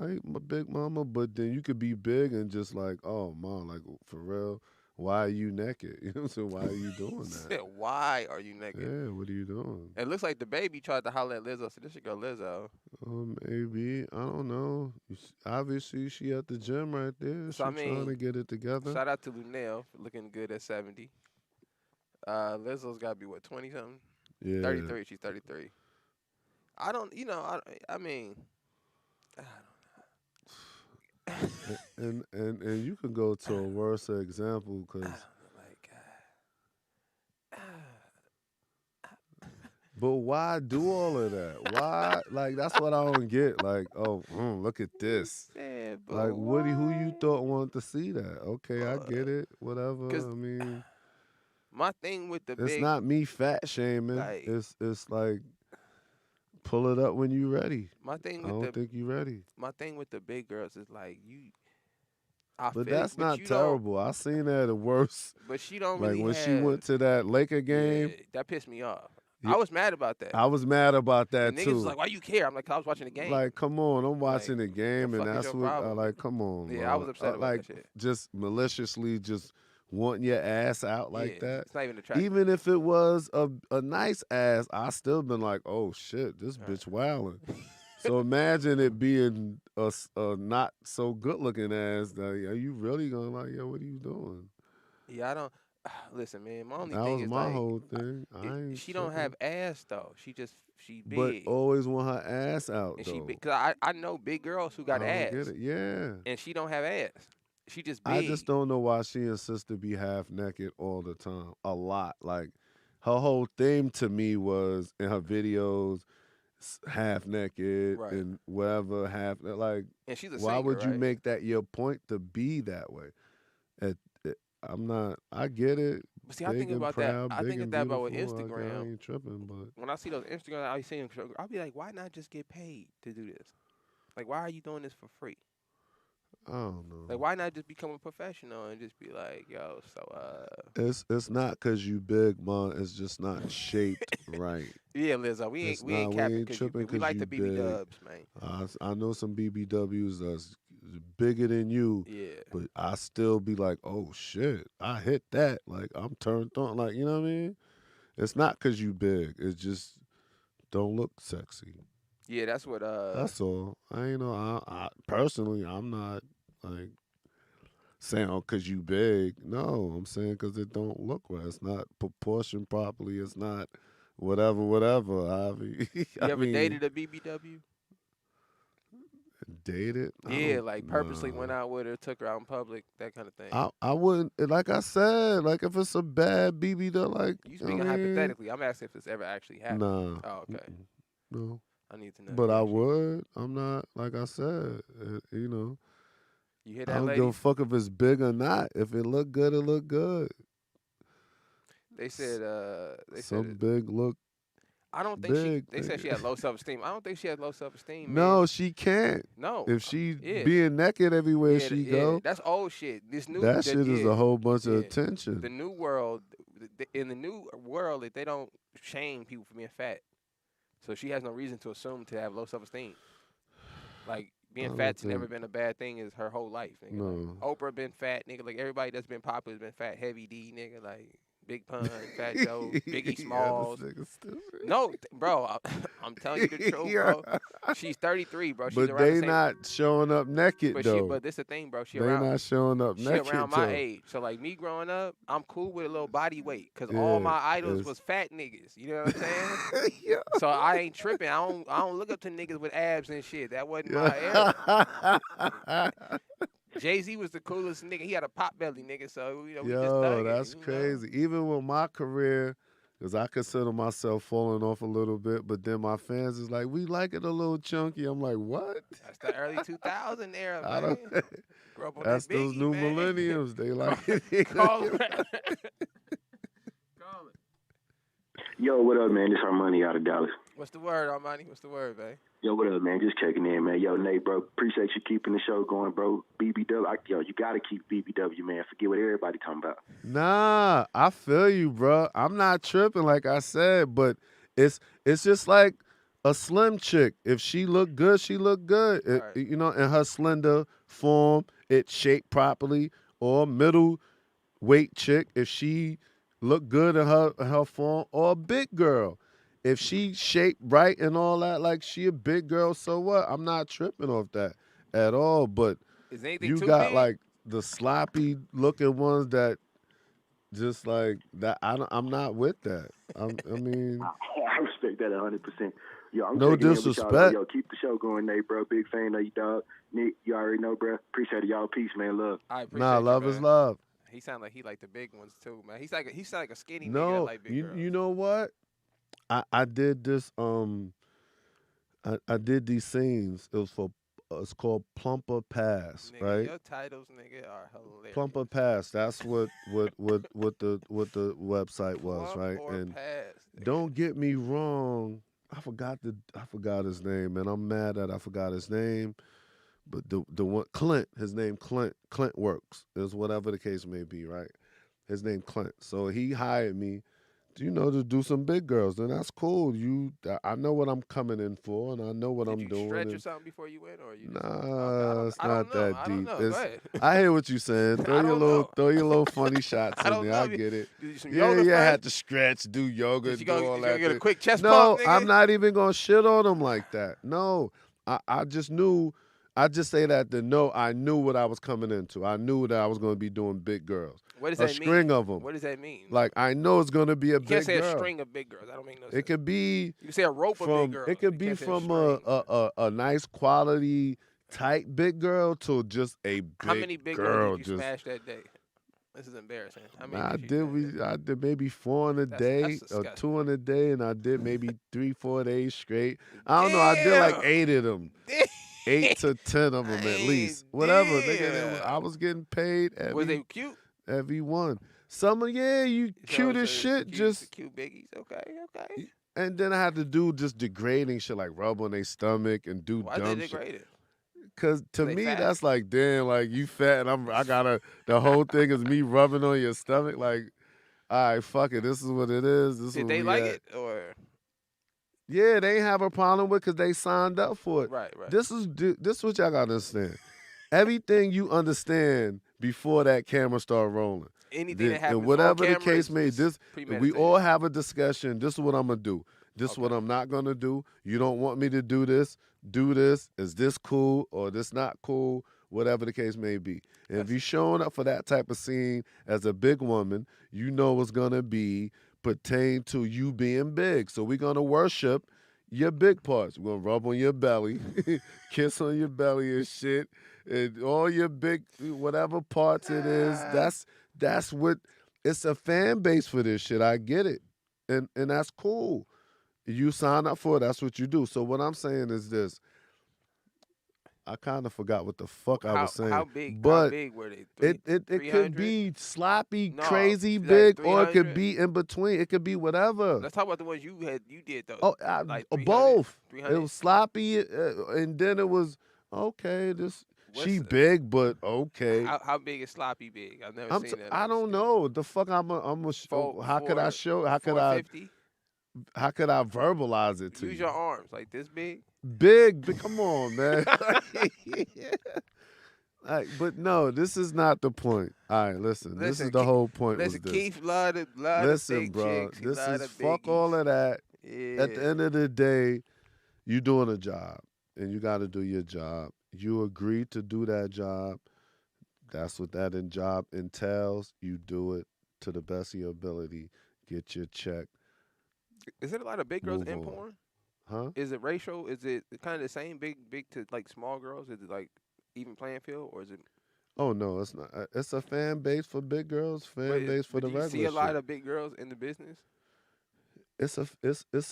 I ain't my big mama, but then you could be big and just like, oh, mom, like, for real, why are you naked? You know what I'm saying? Why are you doing that? Why are you naked? Yeah, what are you doing? It looks like the baby tried to holler at Lizzo, so this should go Lizzo. Maybe, I don't know. Obviously, she at the gym right there. So, She I mean, trying to get it together. Shout out to Lunel for looking good at 70. Lizzo's got to be, what, 20 something? Yeah. 33. She's 33. I don't, I mean, I And you can go to a worse example don't because, know, like, but why do all of that? Why, like, that's what I don't get. Like, oh, look at this. yeah, but Like, who you thought wanted to see that? Okay, I get it. Whatever. 'cause I mean, my thing with the it's big, not me fat shaming. like- It's like, pull it up when you ready. my thing I with don't think you ready. my thing with the big girls is like I But feel that's but not you don't- terrible. I seen that at worse. But she don't Like really when have, she went to that Laker game, yeah, that pissed me off. Yeah. I was mad about that. I was mad about that And niggas too. was like, "Why you care?" I'm like, "I was watching the game." Like, come on, I'm watching Like, the game, the and fuck is that's your what problem? like. Come on, Yeah, bro. I was upset about like, that shit. just maliciously, just wanting your ass out like Yeah, that. It's not even attractive. Even if it was a nice ass, I still been like, oh shit, this Right. bitch wilding. So imagine it being a not so good looking ass. That, are you really gonna like, yo, what are you doing? Yeah, I don't. Listen, man. My only That thing was is my like, whole thing. I ain't she don't tripping. have ass though. She But big. always want her ass out And though. she big. Cause I know big girls who got I don't ass, get it. Yeah. and she don't have ass. She just big. I just don't know why she insists to be half naked all the time. A lot. Like her whole theme to me was in her videos, half naked Right. and whatever, half like. And she's a Why singer, would you right? make that your point to be that way? I'm not. I get it. But see, I Big think and about proud, that. I big think and about that with beautiful. I Instagram. ain't tripping, but When I see those Instagram, I see them. I'll be like, why not just get paid to do this? Like, why are you doing this for free? I don't know. Like, why not just become a professional and just be like, yo, It's not because you big, man. It's just not shaped right. yeah, Lizzo, It's we ain't not. We capping ain't because you tripping big. We because like you the BB big. dubs, man. I know some BBWs that's bigger than you, Yeah. but I still be like, oh shit, I hit that. Like I'm turned on. Like you know what I mean? It's not because you big. It's just don't look sexy. Yeah, that's what That's all. I ain't know. I personally, I'm not like saying oh, cause you big. No, I'm saying cause it don't look right. It's not proportioned properly. It's not whatever. you I ever mean, dated a BBW? dated. I Yeah, don't. like purposely went Nah. out with her, took her out in public, that kind of thing. I wouldn't like I said, like if it's a bad BB though, like You you know speaking what I mean? hypothetically. I'm asking if it's ever actually happened. Nah. Oh, okay. No. I need to know. But You I actually, would. I'm not like I said, you know. you hear I that, don't give a ladies? fuck if it's big or not. If it look good, it look good. They said, they said, Some big look I don't think she. big. They said she had low self esteem. I don't think she has low self esteem, man. No, she can't. No. If she Yeah. being naked everywhere Yeah, she yeah. go, That's old shit. This new. that shit is yeah, a whole bunch of yeah. attention. The new world. In the new world, that they don't shame people for being fat. So she has no reason to assume to have low self esteem. Like I being don't fat's never think. been a bad thing is her whole life, nigga. No. Like Oprah been fat, nigga. Like everybody that's been popular has been fat. Heavy D, nigga. Like Big Pun, Fat Joe, Biggie Yeah, this Smalls. nigga stupid. No, bro, I'm telling you the truth, Yeah. bro. She's 33, bro. She's But around the they same. not showing up naked though. But this the thing, bro. They not showing up She around naked my though. age. So like me growing up, I'm cool with a little body weight because all Yeah, my idols it's was fat niggas. You know what I'm saying? yeah. So I ain't tripping. I don't look up to niggas with abs and shit. That wasn't my era. Yeah. Jay-Z was the coolest nigga. He had a pot belly, nigga. So we just Yo, dug that's it. You know? crazy. Even with my career, because I consider myself falling off a little bit, but then my fans is like, we like it a little chunky. I'm like, what? That's the early 2000 era, I man. don't. Grew up on That's that those Biggie, new man. millenniums. They like it. Call it. Call it. Yo, what up, man? This Harmony out of Dallas. What's the word, Armani? What's the word, man? Yo, what up, man? Just checking in, man. Yo, Nate, bro, appreciate you keeping the show going, bro. BBW, yo, you got to keep BBW, man. Forget what everybody talking about. Nah, I feel you, bro. I'm not tripping, like I said, but it's just like a slim chick. If she look good, she look good. Right. You know, in her slender form, it's shaped properly. Or middle weight chick, if she look good in her form. Or a big girl, if she shaped right and all that, like she a big girl. So what? I'm not tripping off that at all. But Is anything you too got big? like the sloppy looking ones that. Just like that, I'm not with that. I mean, I respect that 100%. Yo, I'm no checking in with disrespect. y'all. Yo, keep the show going, Nate, bro. Big fan of you, dog. Nick, you already know, bro. Appreciate it, y'all. Peace, man. Love. I appreciate Nah, you, love man. is love. He sound like he like the big ones too, man. He sound like a skinny nigga that No, like big girls. you know what? I did this. I did these scenes. It was for. It's called Plumper Pass, nigga, right? Your titles, nigga, are hilarious. Plumper Pass. That's what the website was, Plump right? or And pass, nigga. don't get me wrong. I forgot his name, and I'm mad that I forgot his name. But the one Clint, his name Clint Works is whatever the case may be, right? His name Clint. So he hired me, to do some big girls. And that's cool. I know what I'm coming in for, and I know what I'm Did you doing. stretch or something before you went, or you just? Nah, it's I not don't know. that I deep. don't know. Go ahead. I hear what you're saying. I don't know. Throw your little funny shots I in don't there. know. I get it. Did you some Yeah, yoga yeah. first? Had to stretch, do yoga, Did you do go, all did that. you get a quick chest No, pump, nigga? I'm not even gonna shit on him like that. No, I just knew. I just say that to know I knew what I was coming into. I knew that I was going to be doing big girls. What does a that mean? string of them. What does that mean? Like I know it's going to be a you big can't say girl. a string of big girls. That don't make no sense. It could be. You can say a rope of big girls. It could You be can't say from string. a nice quality tight big girl to just a big How many big girl. girls did you smash that day? This is embarrassing. How many I did maybe 4 in a day that's or disgusting. 2 in a day, and I did maybe 3-4 days straight. I don't know. I did like 8 of them. 8 to 10 of them at least. Whatever. Nigga, I was getting paid Was they cute? every one. Some of you cute as shit. Just cute biggies. Okay. And then I had to do just degrading shit like rub on their stomach and do Why dumb they shit. degrade it? cause to They me fat? that's like, damn, like you fat and I gotta, the whole thing is me rubbing on your stomach. Like, all right, fuck it, this is what it is. This is Did where they we like at. it or Yeah, they ain't have a problem with because they signed up for it. right? This is what y'all gotta understand. Everything you understand before that camera start rolling. Anything that And happens whatever on the camera case may, is this we premeditated. all have a discussion. This is what I'm gonna do. This is what Okay. I'm not gonna do. You don't want me to do this. Do this. Is this cool or this not cool? Whatever the case may be. And if you're showing up for that type of scene as a big woman, you know it's gonna be pertain to you being big. So we're gonna worship your big parts. We're gonna rub on your belly, kiss on your belly and shit, and all your big whatever parts it is. That's what it's a fan base for this shit. I get it. And that's cool. You sign up for it, that's what you do. So what I'm saying is this. I kind of forgot what the fuck I was saying. How big? But how big were they? it could 300? be sloppy, No, crazy like big, or it could 300? be in between. It could be whatever. Let's talk about the ones you did though. Oh, like 300, both. 300? It was sloppy, and then it was okay. She What's- big, but okay. How big is sloppy big? I've never seen that. I don't know the fuck. How could I show? How could I? 450? How could I verbalize it to Use you? your arms like this big. Big, come on, man. But no, this is not the point. All right, listen. This is the whole point. Listen, was this. Keith love the Listen, big bro. chicks. He This love is the fuck biggies. all of that. Yeah. At the end of the day, you doing a job, and you got to do your job. You agreed to do that job. That's what that job entails. You do it to the best of your ability. Get your check. Is it a lot of big girls Move in on. porn? Huh? Is it racial? Is it kind of the same big to like small girls? Is it like even playing field or is it? Oh no, it's not. It's a fan base for big girls. Fan base for the do you regular see a lot shit. of big girls in the business? It's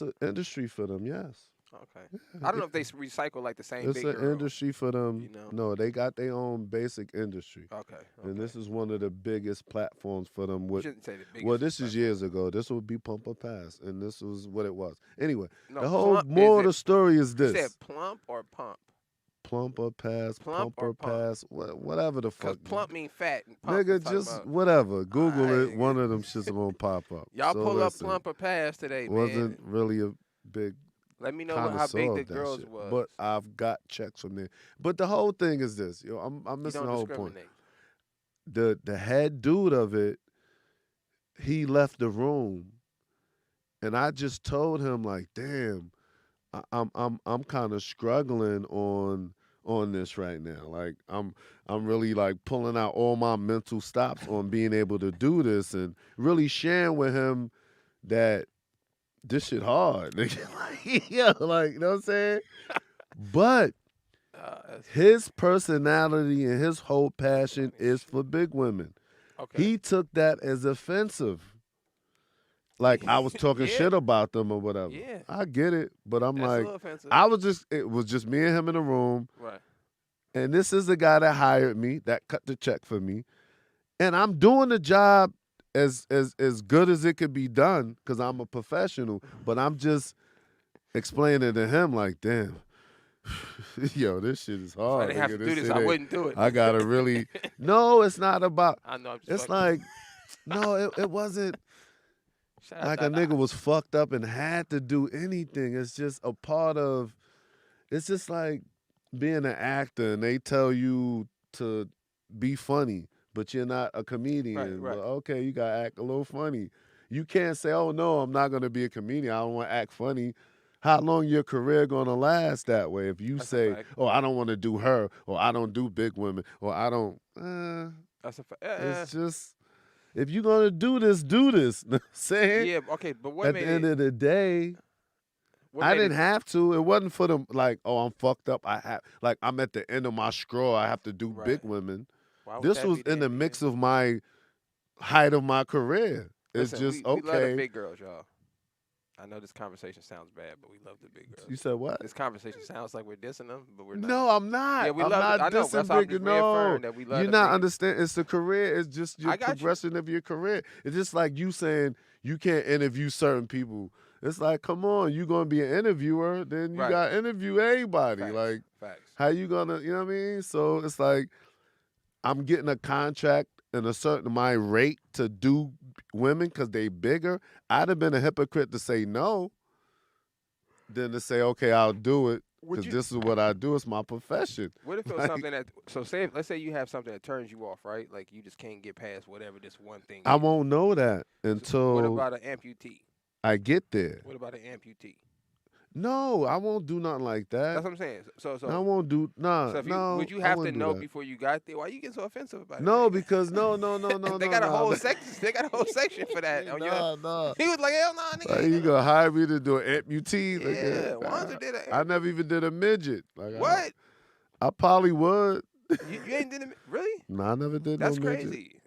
an industry for them. Yes. Okay. I don't know if they recycle like the same It's big an girl. industry for them. you know? No, they got their own basic industry, Okay. and this is one of the biggest platforms for them. You With shouldn't say the biggest. well, this is platform. years ago. This would be Pump or Pass, and this was what it was. Anyway, No, the whole plump, moral is of the story is You this: said plump or pump? Plump or Pass, Plump Pump or or pump? Pass, whatever the Because fuck. plump mean fat. And pump Nigga, is talking just about, whatever. Google Alright, it. One of them shits gonna pop up. y'all So pull up listen, plump or pass today, wasn't man. really a big Let me know connoisseur how big the of that girls shit. was. But I've got checks from there. But the whole thing is this. I'm you missing don't the whole point. discriminate. The head dude of it, he left the room, and I just told him like, damn, I'm kind of struggling on this right now. Like I'm really like pulling out all my mental stops on being able to do this and really sharing with him that this shit hard. Yeah, like you know what I'm saying? But his personality and his whole passion is for big women. Okay. He took that as offensive. Like I was talking Yeah. shit about them or whatever. Yeah. I get it, but I'm That's a like, little offensive. it was just me and him in the room. Right. And this is the guy that hired me, that cut the check for me. And I'm doing the job as good as it could be done because I'm a professional. But I'm just explaining to him like, damn, yo, this shit is If I hard. didn't have nigga. to This do this, shit I ain't- wouldn't do it. I gotta really. No, it's not about. I know. I'm just It's fucking- like, no, it wasn't Shout out like a Dada. nigga was fucked up and had to do anything. It's just a part of. It's just like being an actor and they tell you to be funny, but you're not a comedian. Right. Well, okay, you gotta act a little funny. You can't say, "Oh no, I'm not gonna be a comedian. I don't want to act funny." How long your career gonna last that way? If you That's a say, fact. "Oh, I don't want to do her," or "I don't do big women," or "I don't," That's a fact. it's just if you're gonna do this, do this. Know what I'm saying? Yeah. Okay. But what At made the end it? of the day, What I made didn't it, have to. It wasn't for them. Like, oh, I'm fucked up. I'm at the end of my straw. I have to do big Right. women. why would This that was be in the then, mix man? of my height of my career. It's Listen, just we love the okay. big girls, y'all. I know this conversation sounds bad, but we love the big girls. You said what? This conversation sounds like we're dissing them, but we're not. No, I'm not. Yeah, we I'm love not it. I know. dissing That's why I'm big. just No, reaffirming that we love you're the not big- understand. It's the career. It's just your I got you. progression of your career. It's just like you saying you can't interview certain people It's like, come on, you gonna be an interviewer, then you Right. got to interview everybody. Facts. Like, Facts. how you gonna, you know what I mean? So it's like, I'm getting a contract and a certain my rate to do women because they bigger. I'd have been a hypocrite to say no than to say, okay, I'll do it Would because you? this is what I do. It's my profession. What if it was Like, something that? So let's say you have something that turns you off, right? Like you just can't get past whatever this one thing I is. won't know that What until about an amputee? I get there. What about an amputee? No, I won't do nothing like That's that. what I'm saying. So I won't do if you no. would you I have to wouldn't do know that. before you got there? Why you get so offensive about it? No, man? because no, they got a no. whole section. They got a whole section for that. On your, No. he was like, hell no, nigga. Like, ain't you gonna- gonna hire me to do an amputee? Like, Yeah, Wanzer did I it. never even did a midget. Like, What? I probably would. You ain't did it? Really? No, I never did That's no midget. crazy.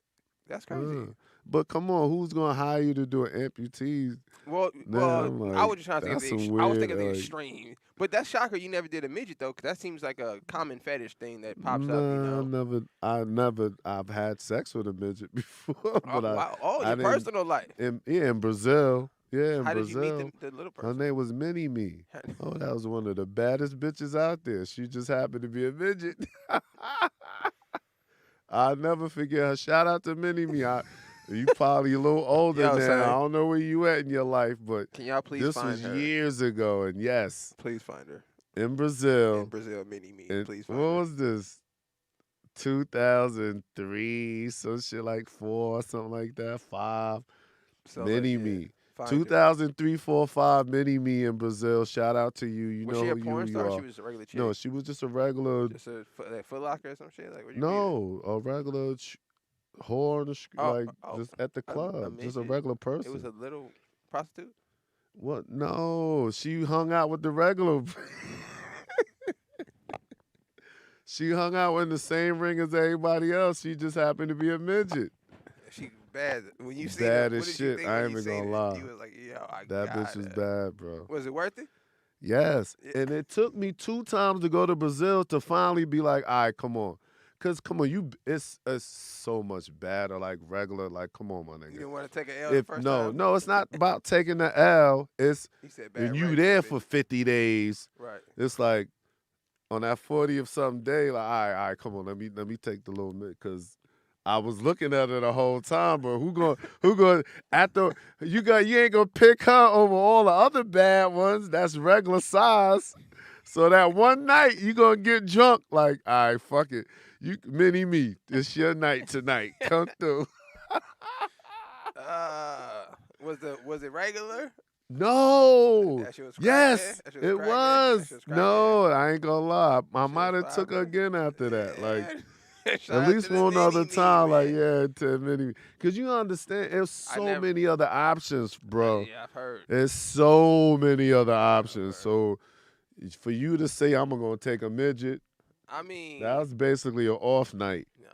That's crazy. But come on, who's gonna hire you to do an amputee? Well, I'm I like, was just trying to think of that's the some I was weird, thinking of the like- extreme. But that's shocker you never did a midget though, because that seems like a common fetish thing that pops Nah, up. You know, I've had sex with a midget before, but wow. Oh, I your didn't- personal life. in Brazil. Yeah, in How Brazil. did you meet the little Her person? name was Mini Me. Oh, that was one of the baddest bitches out there. She just happened to be a midget. I'll never forget her. Shout out to Mini Me. You probably a little older Yo, now. son. I don't know where you at in your life, but Can y'all please this find was her? years ago. And yes, Please find her. in Brazil. In Brazil, mini me. and Please what find her. was this? 2003, some shit like 4, something like that. 5. So, Mini yeah, Me. find her. 2003, 4, 5. Mini Me in Brazil. Shout out to you. You Was know she a who porn you star? Or are. she was a regular chick. No, she was just a regular. Just a like Foot Locker or some shit. Like, where'd you No, a regular whore on the Oh, just at the club, just a midget. regular Be person. at? It was a little prostitute. What? No, she hung out with the regular. She hung out in the same ring as everybody else. She just happened to be a midget. She bad. When you see Bad her, as what did you shit. think I when ain't you even seen gonna it? lie. You was like, yo, I That got bitch was it. bad, bro. Was it worth it? Yes. Yeah. And it took me 2 times to go to Brazil to finally be like, all right, come on. Because, come on, it's so much better, like regular, like, come on, my You nigga. didn't want to take an L the first time? No, it's not about taking the L. It's He said bad when you rape, there bitch. for 50 days. Right. It's like on that 40th something day, like, all right, come on, let me take the little bit, because I was looking at her the whole time, but who going after you ain't gonna pick her over all the other bad ones. That's regular size. So that one night you gonna get drunk, like, all right, fuck it. You Mini Me, it's your night tonight. Come through. Was it regular? No. That shit was Yes, cracking? That shit was it cracking? That was. shit was cracking? No, I ain't gonna lie. I Shit might was have took her vibrant? again after that. Like, Shout at out least to the one other mini-me, time, like, man. yeah, to Mini. Because you understand, there's so many other options, bro. Yeah, I've heard. There's so many other options. So for you to say I'm going to take a midget, I mean, that was basically an off night. No.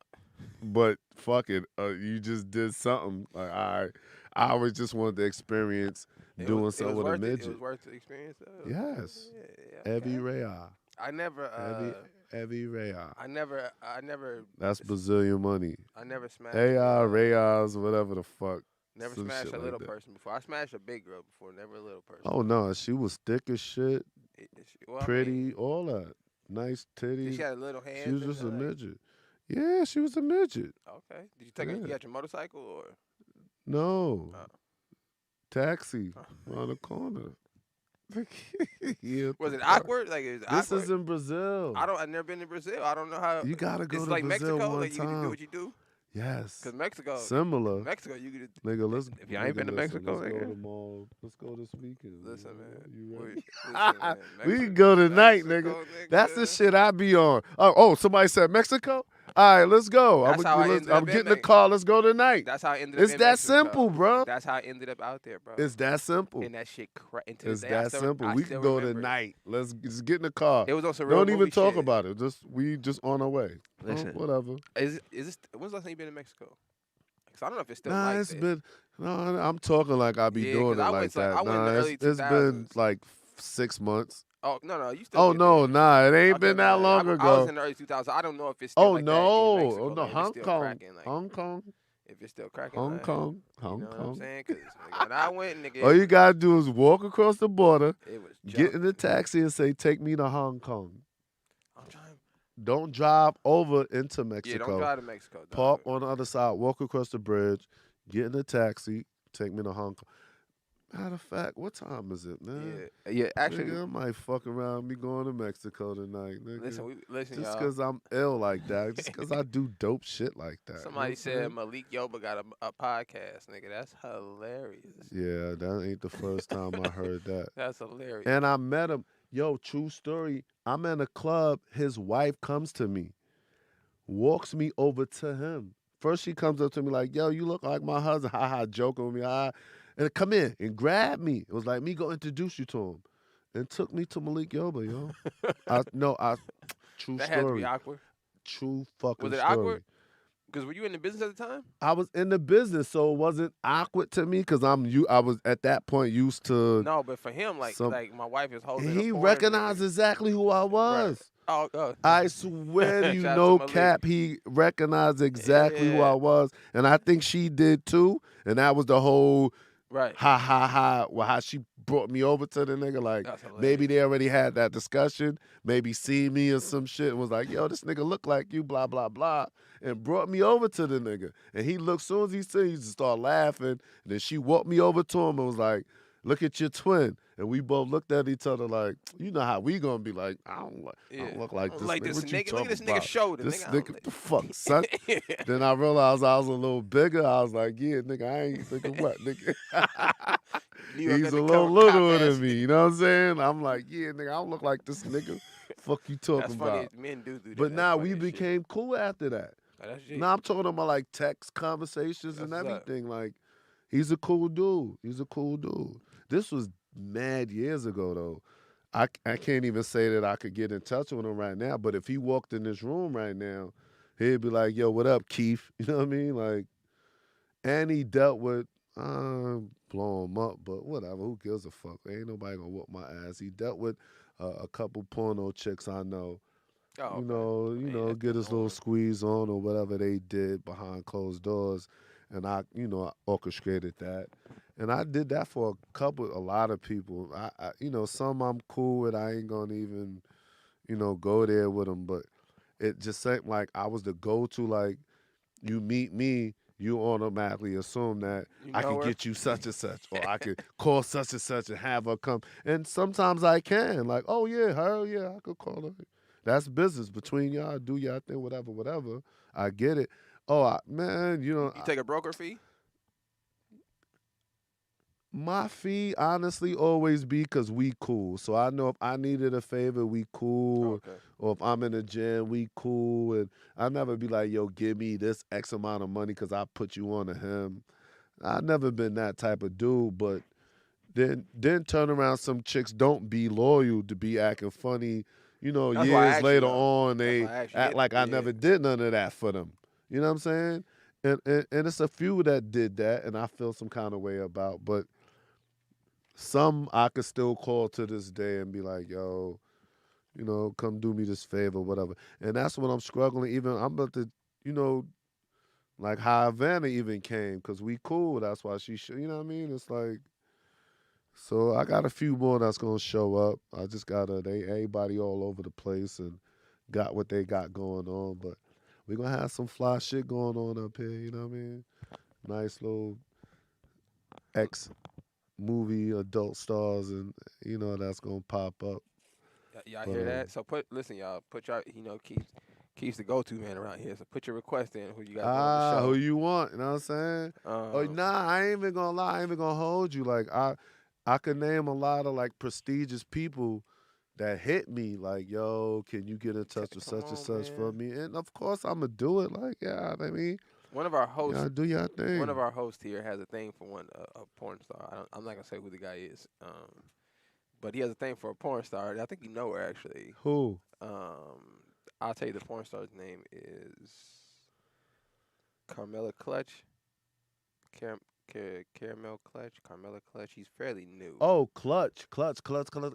But fuck it, you just did something. Like, I always just wanted to experience doing something with a midget. It was worth the experience, though. Yes. Yeah, Every real. I never. Every real. I never. That's Brazilian money. I never smashed. AR, reals, whatever the fuck. Never some smashed shit a like little that. person before. I smashed a big girl before, never a little person. Oh no, she was thick as shit, Well, I pretty, mean, all that. Nice titties. she had a little hand. She was just a midget. Yeah, she was a midget. Okay. Did you take her? You Yeah. got your motorcycle or? No. Oh. Taxi around the corner. Yeah, Was it fuck. awkward? Like it was This awkward? is in Brazil. I've never been to Brazil. I don't know how. You gotta go It's to like Brazil Mexico. one Like you can time. do what you do. Yes. Cause Mexico, Similar. Mexico, you could. Nigga, let's. If y'all ain't nigga, been to listen, Mexico, let's go nigga. to mall. Let's go this weekend. Listen, man. You ready? Listen, man. We can go tonight, Mexico, nigga. That's the shit I be on. Oh, somebody said Mexico? All right, let's go. That's how I ended I'm up in getting the Mexico. car. Let's go tonight. That's how I ended up. It's in that Mexico. simple, bro. That's how I ended up out there, bro. It's that simple. And that shit. It's that simple. We can go tonight. Let's just get in the car. It was on some Don't real even movie talk shit. about it. We just on our way. Listen. Whatever. Is this? When's the last time you been in Mexico? Cause I don't know if it's still Nah, like it's that. been. No, I'm talking like I be Yeah, doing 'cause it I like went to, like, that. I went in the early It's been 2000s. like 6 months. Oh no, you still. Oh get no, there. nah, it ain't Okay, been that man. long I ago. was in the early 2000s. I don't know if it's still Oh like that in no, Mexico, oh no, man. It's Hong still Kong, cracking, like, Hong Kong. if it's still cracking, Hong man. Kong, You Hong know what I'm Kong. saying? Because when I went, nigga, All you gotta do is walk across the border, it was get in the jumping. taxi, and say, "Take me to Hong Kong." I'm trying. Don't drive over into Yeah, don't Mexico. drive to Mexico, Park dog. on the other side, walk across the bridge, get in the taxi, take me to Hong Kong. Matter of fact, what time is it, man? Yeah, yeah. Actually, Nigga, I might fuck around me going to Mexico tonight, nigga. listen, Just y'all. cause I'm ill like that. Just cause I do dope shit like that. You know what Somebody I'm said saying? Malik Yoba got a podcast, nigga. That's hilarious. Yeah, that ain't the first time I heard that. That's hilarious. And I met him. Yo, true story. I'm in a club. His wife comes to me, walks me over to him. First, she comes up to me like, "Yo, you look like my husband." Ha ha, joking with me. Ha. And come in and grab me. It was like me go introduce you to him, and took me to Malik Yoba, yo. True That had to be story. awkward. True Was fucking it awkward? story. Because were you in the business at the time? I was in the business, so it wasn't awkward to me because I was at that point used to No, but for him, some. like my wife is holding a He porn, recognized nigga. exactly who I Right. was. Oh. I swear to you, Shout out to no Malik. cap, he recognized exactly who I Yeah. was, and I think she did too. And that was the whole Right. ha ha ha. Well, how she brought me over to the nigga. Like That's hilarious. maybe they already had that discussion. Maybe seen me or some shit and was like, "Yo, this nigga look like you." Blah blah blah, and brought me over to the nigga. And he looked. Soon as he said, he just started laughing. And then she walked me over to him and was like, "Look at your twin." And we both looked at each other like, you know how we gonna be like, I don't look like this Like nigga. this What you nigga. Look at talking this about? nigga's shoulder. This nigga, I nigga, don't the fuck, son? Then I realized I was a little bigger. I was like, yeah, nigga, I ain't thinking what, nigga. New York He's a undercover little cop littler ass than me, you know what I'm saying? I'm like, yeah, nigga, I don't look like this nigga. Fuck you That's talking funny. about? Men do that. But That's now funny we as shit. became cool after that. Oh, that's shit. Now I'm talking about like text conversations That's and what's up. everything. Like, he's a cool dude. He's a cool dude. This was mad years ago though. I can't even say that I could get in touch with him right now. But if he walked in this room right now, he'd be like, "Yo, what up, Keith?" You know what I mean? Like, and he dealt with blow him up, but whatever. Who gives a fuck? Ain't nobody gonna whoop my ass. He dealt with a couple porno chicks I know. Oh, You okay. know, I you mean, know, that's get his little normal. squeeze on or whatever they did behind closed doors, and I orchestrated that, and I did that for a lot of people. Some I'm cool with. I ain't gonna even, go there with them, but it just seemed like I was the go-to. Like, you meet me, you automatically assume that You I know can her? get you such and such, or I could call such and such and have her come. And sometimes I can, like, oh yeah, her, yeah, I could call her. That's business between y'all. Do y'all thing, whatever, whatever. I get it. Oh man, You take a broker fee? my fee honestly always be because we cool. So I know if I needed a favor, we Oh, cool. okay. Or if I'm in the gym, we cool. And I never be like, yo, give me this X amount of money because I put you on to him. I never been that type of dude, but then turn around, some chicks don't be loyal to be acting funny. That's why I Years asked you later though. on, That's they why I asked you. act like I Yeah. never did none of that for them. You know what I'm saying? And it's a few that did that, and I feel some kind of way about. But some I could still call to this day and be like, yo, come do me this favor, whatever. And that's when I'm struggling. Even I'm about to, you know, like how Havana even came, because we cool. That's why she should, you know what I mean? It's like, so I got a few more that's gonna show up. I just gotta, everybody all over the place and got what they got going on. But we gonna have some fly shit going on up here, you know what I mean? Nice little ex movie adult stars, and that's gonna pop up. Y'all But hear that? So listen, y'all. Put y'all, Keith's the go-to man around here. So put your request in. Who you guys want on the who show? you want? You know what I'm saying? Oh nah, I ain't even gonna lie. I ain't even gonna hold you. Like I could name a lot of like prestigious people that hit me. Like, yo, can you get in touch with Come such and on, such for man. me? And of course I'ma do it. Like, yeah, I mean, One of our hosts, y'all do your thing. one of our hosts here has a thing for a porn star. I'm not gonna say who the guy is. But he has a thing for a porn star. I think you know her actually. Who? I'll tell you the porn star's name is Carmela Clutch. Caramel Clutch, Carmela Clutch. He's fairly new. Oh, Clutch. Yeah,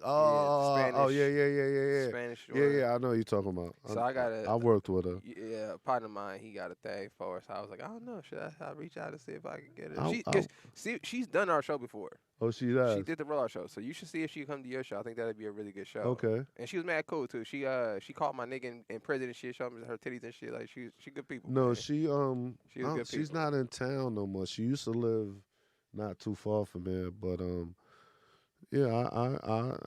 Oh, Spanish, yeah. Spanish Yeah, one. yeah, I know what you're talking about. So I got a I worked with her. yeah, a partner of mine. He got a thing for us. So I was like, I don't know, should I reach out and see if I can get her? I, She's done our show before. oh, she She does. did the rollout show, so you should see if she come to your show. I think that'd be a really good show. Okay. And she was mad cool too. She called my nigga in prison and shit, showed me her titties and shit. Like she good people. No, man. she She was good she's people. not in town no more. She used to live not too far from here, but yeah, I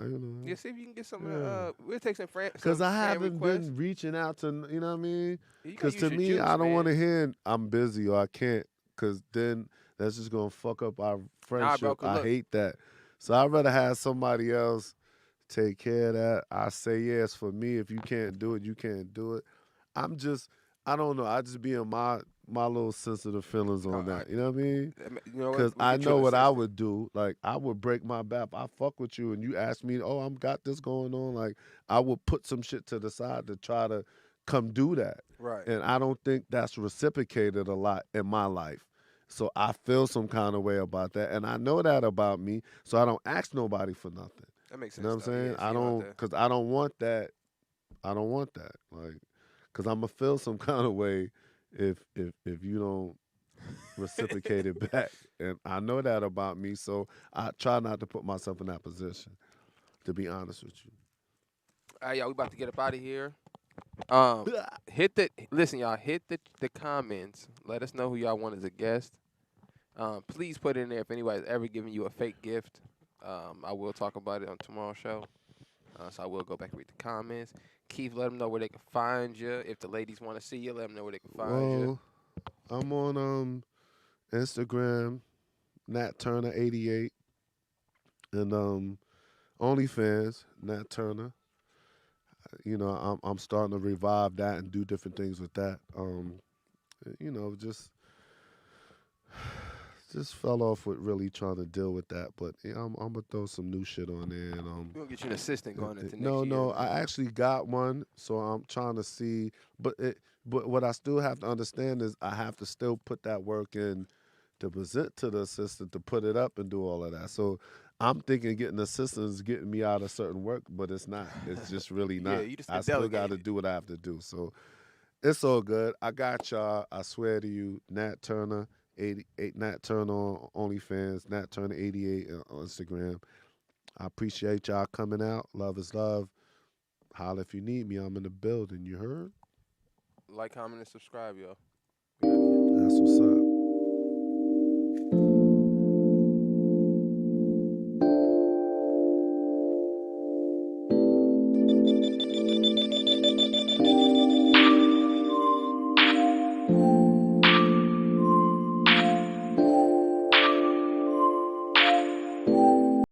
you know. Yeah, see if you can get some. Yeah. We'll take some friends. Because I haven't been reaching out to, you know what I mean? Because to me, juice, I don't want to man. hear I'm busy or I can't, because then that's just going to fuck up our friendship. bro, 'cause I look. hate that. So I'd rather have somebody else take care of that. I say yes for me. If you can't do it, you can't do it. I don't know. I just be in my little sensitive feelings on that. You know what I mean? You know what? Because We'll I get you know an what I assistant. would do. Like, I would break my back. I fuck with you, and you ask me, oh, I'm got this going on. Like, I would put some shit to the side to try to come do that. Right. And I don't think that's reciprocated a lot in my life. So I feel some kind of way about that. And I know that about me, so I don't ask nobody for nothing. That makes You sense. know what I'm though. saying? Yeah, I she don't, out because I don't want that. I don't want that. Like, because I'm going to feel some kind of way if you don't reciprocate it back. And I know that about me, so I try not to put myself in that position, to be honest with you. All right, y'all, we about to get up out of here. Listen, y'all, hit the comments. Let us know who y'all want as a guest. Please put in there if anybody's ever given you a fake gift. I will talk about it on tomorrow's show. So I will go back and read the comments. Keith, let them know where they can find you. If the ladies want to see you, let them know where they can find you. I'm on Instagram, Nat Turner 88, and OnlyFans, Nat Turner. You know, I'm starting to revive that and do different things with that. You know, just fell off with really trying to deal with that, but yeah, I'm gonna throw some new shit on there. And We're gonna get you an assistant going into next no, year. no, man. I actually got one, so I'm trying to see. But what I still have to understand is I have to still put that work in to present to the assistant to put it up and do all of that. So I'm thinking getting assistants getting me out of certain work, but it's not. It's just really Yeah, not. you just I been still got to delegated. do what I have to do. So it's all good. I got y'all. I swear to you, Nat Turner 88, Nat Turner on OnlyFans, Nat Turner 88 on Instagram. I appreciate y'all coming out. Love is love. Holla if you need me. I'm in the building. You heard? Like, comment, and subscribe, y'all. That's what's up.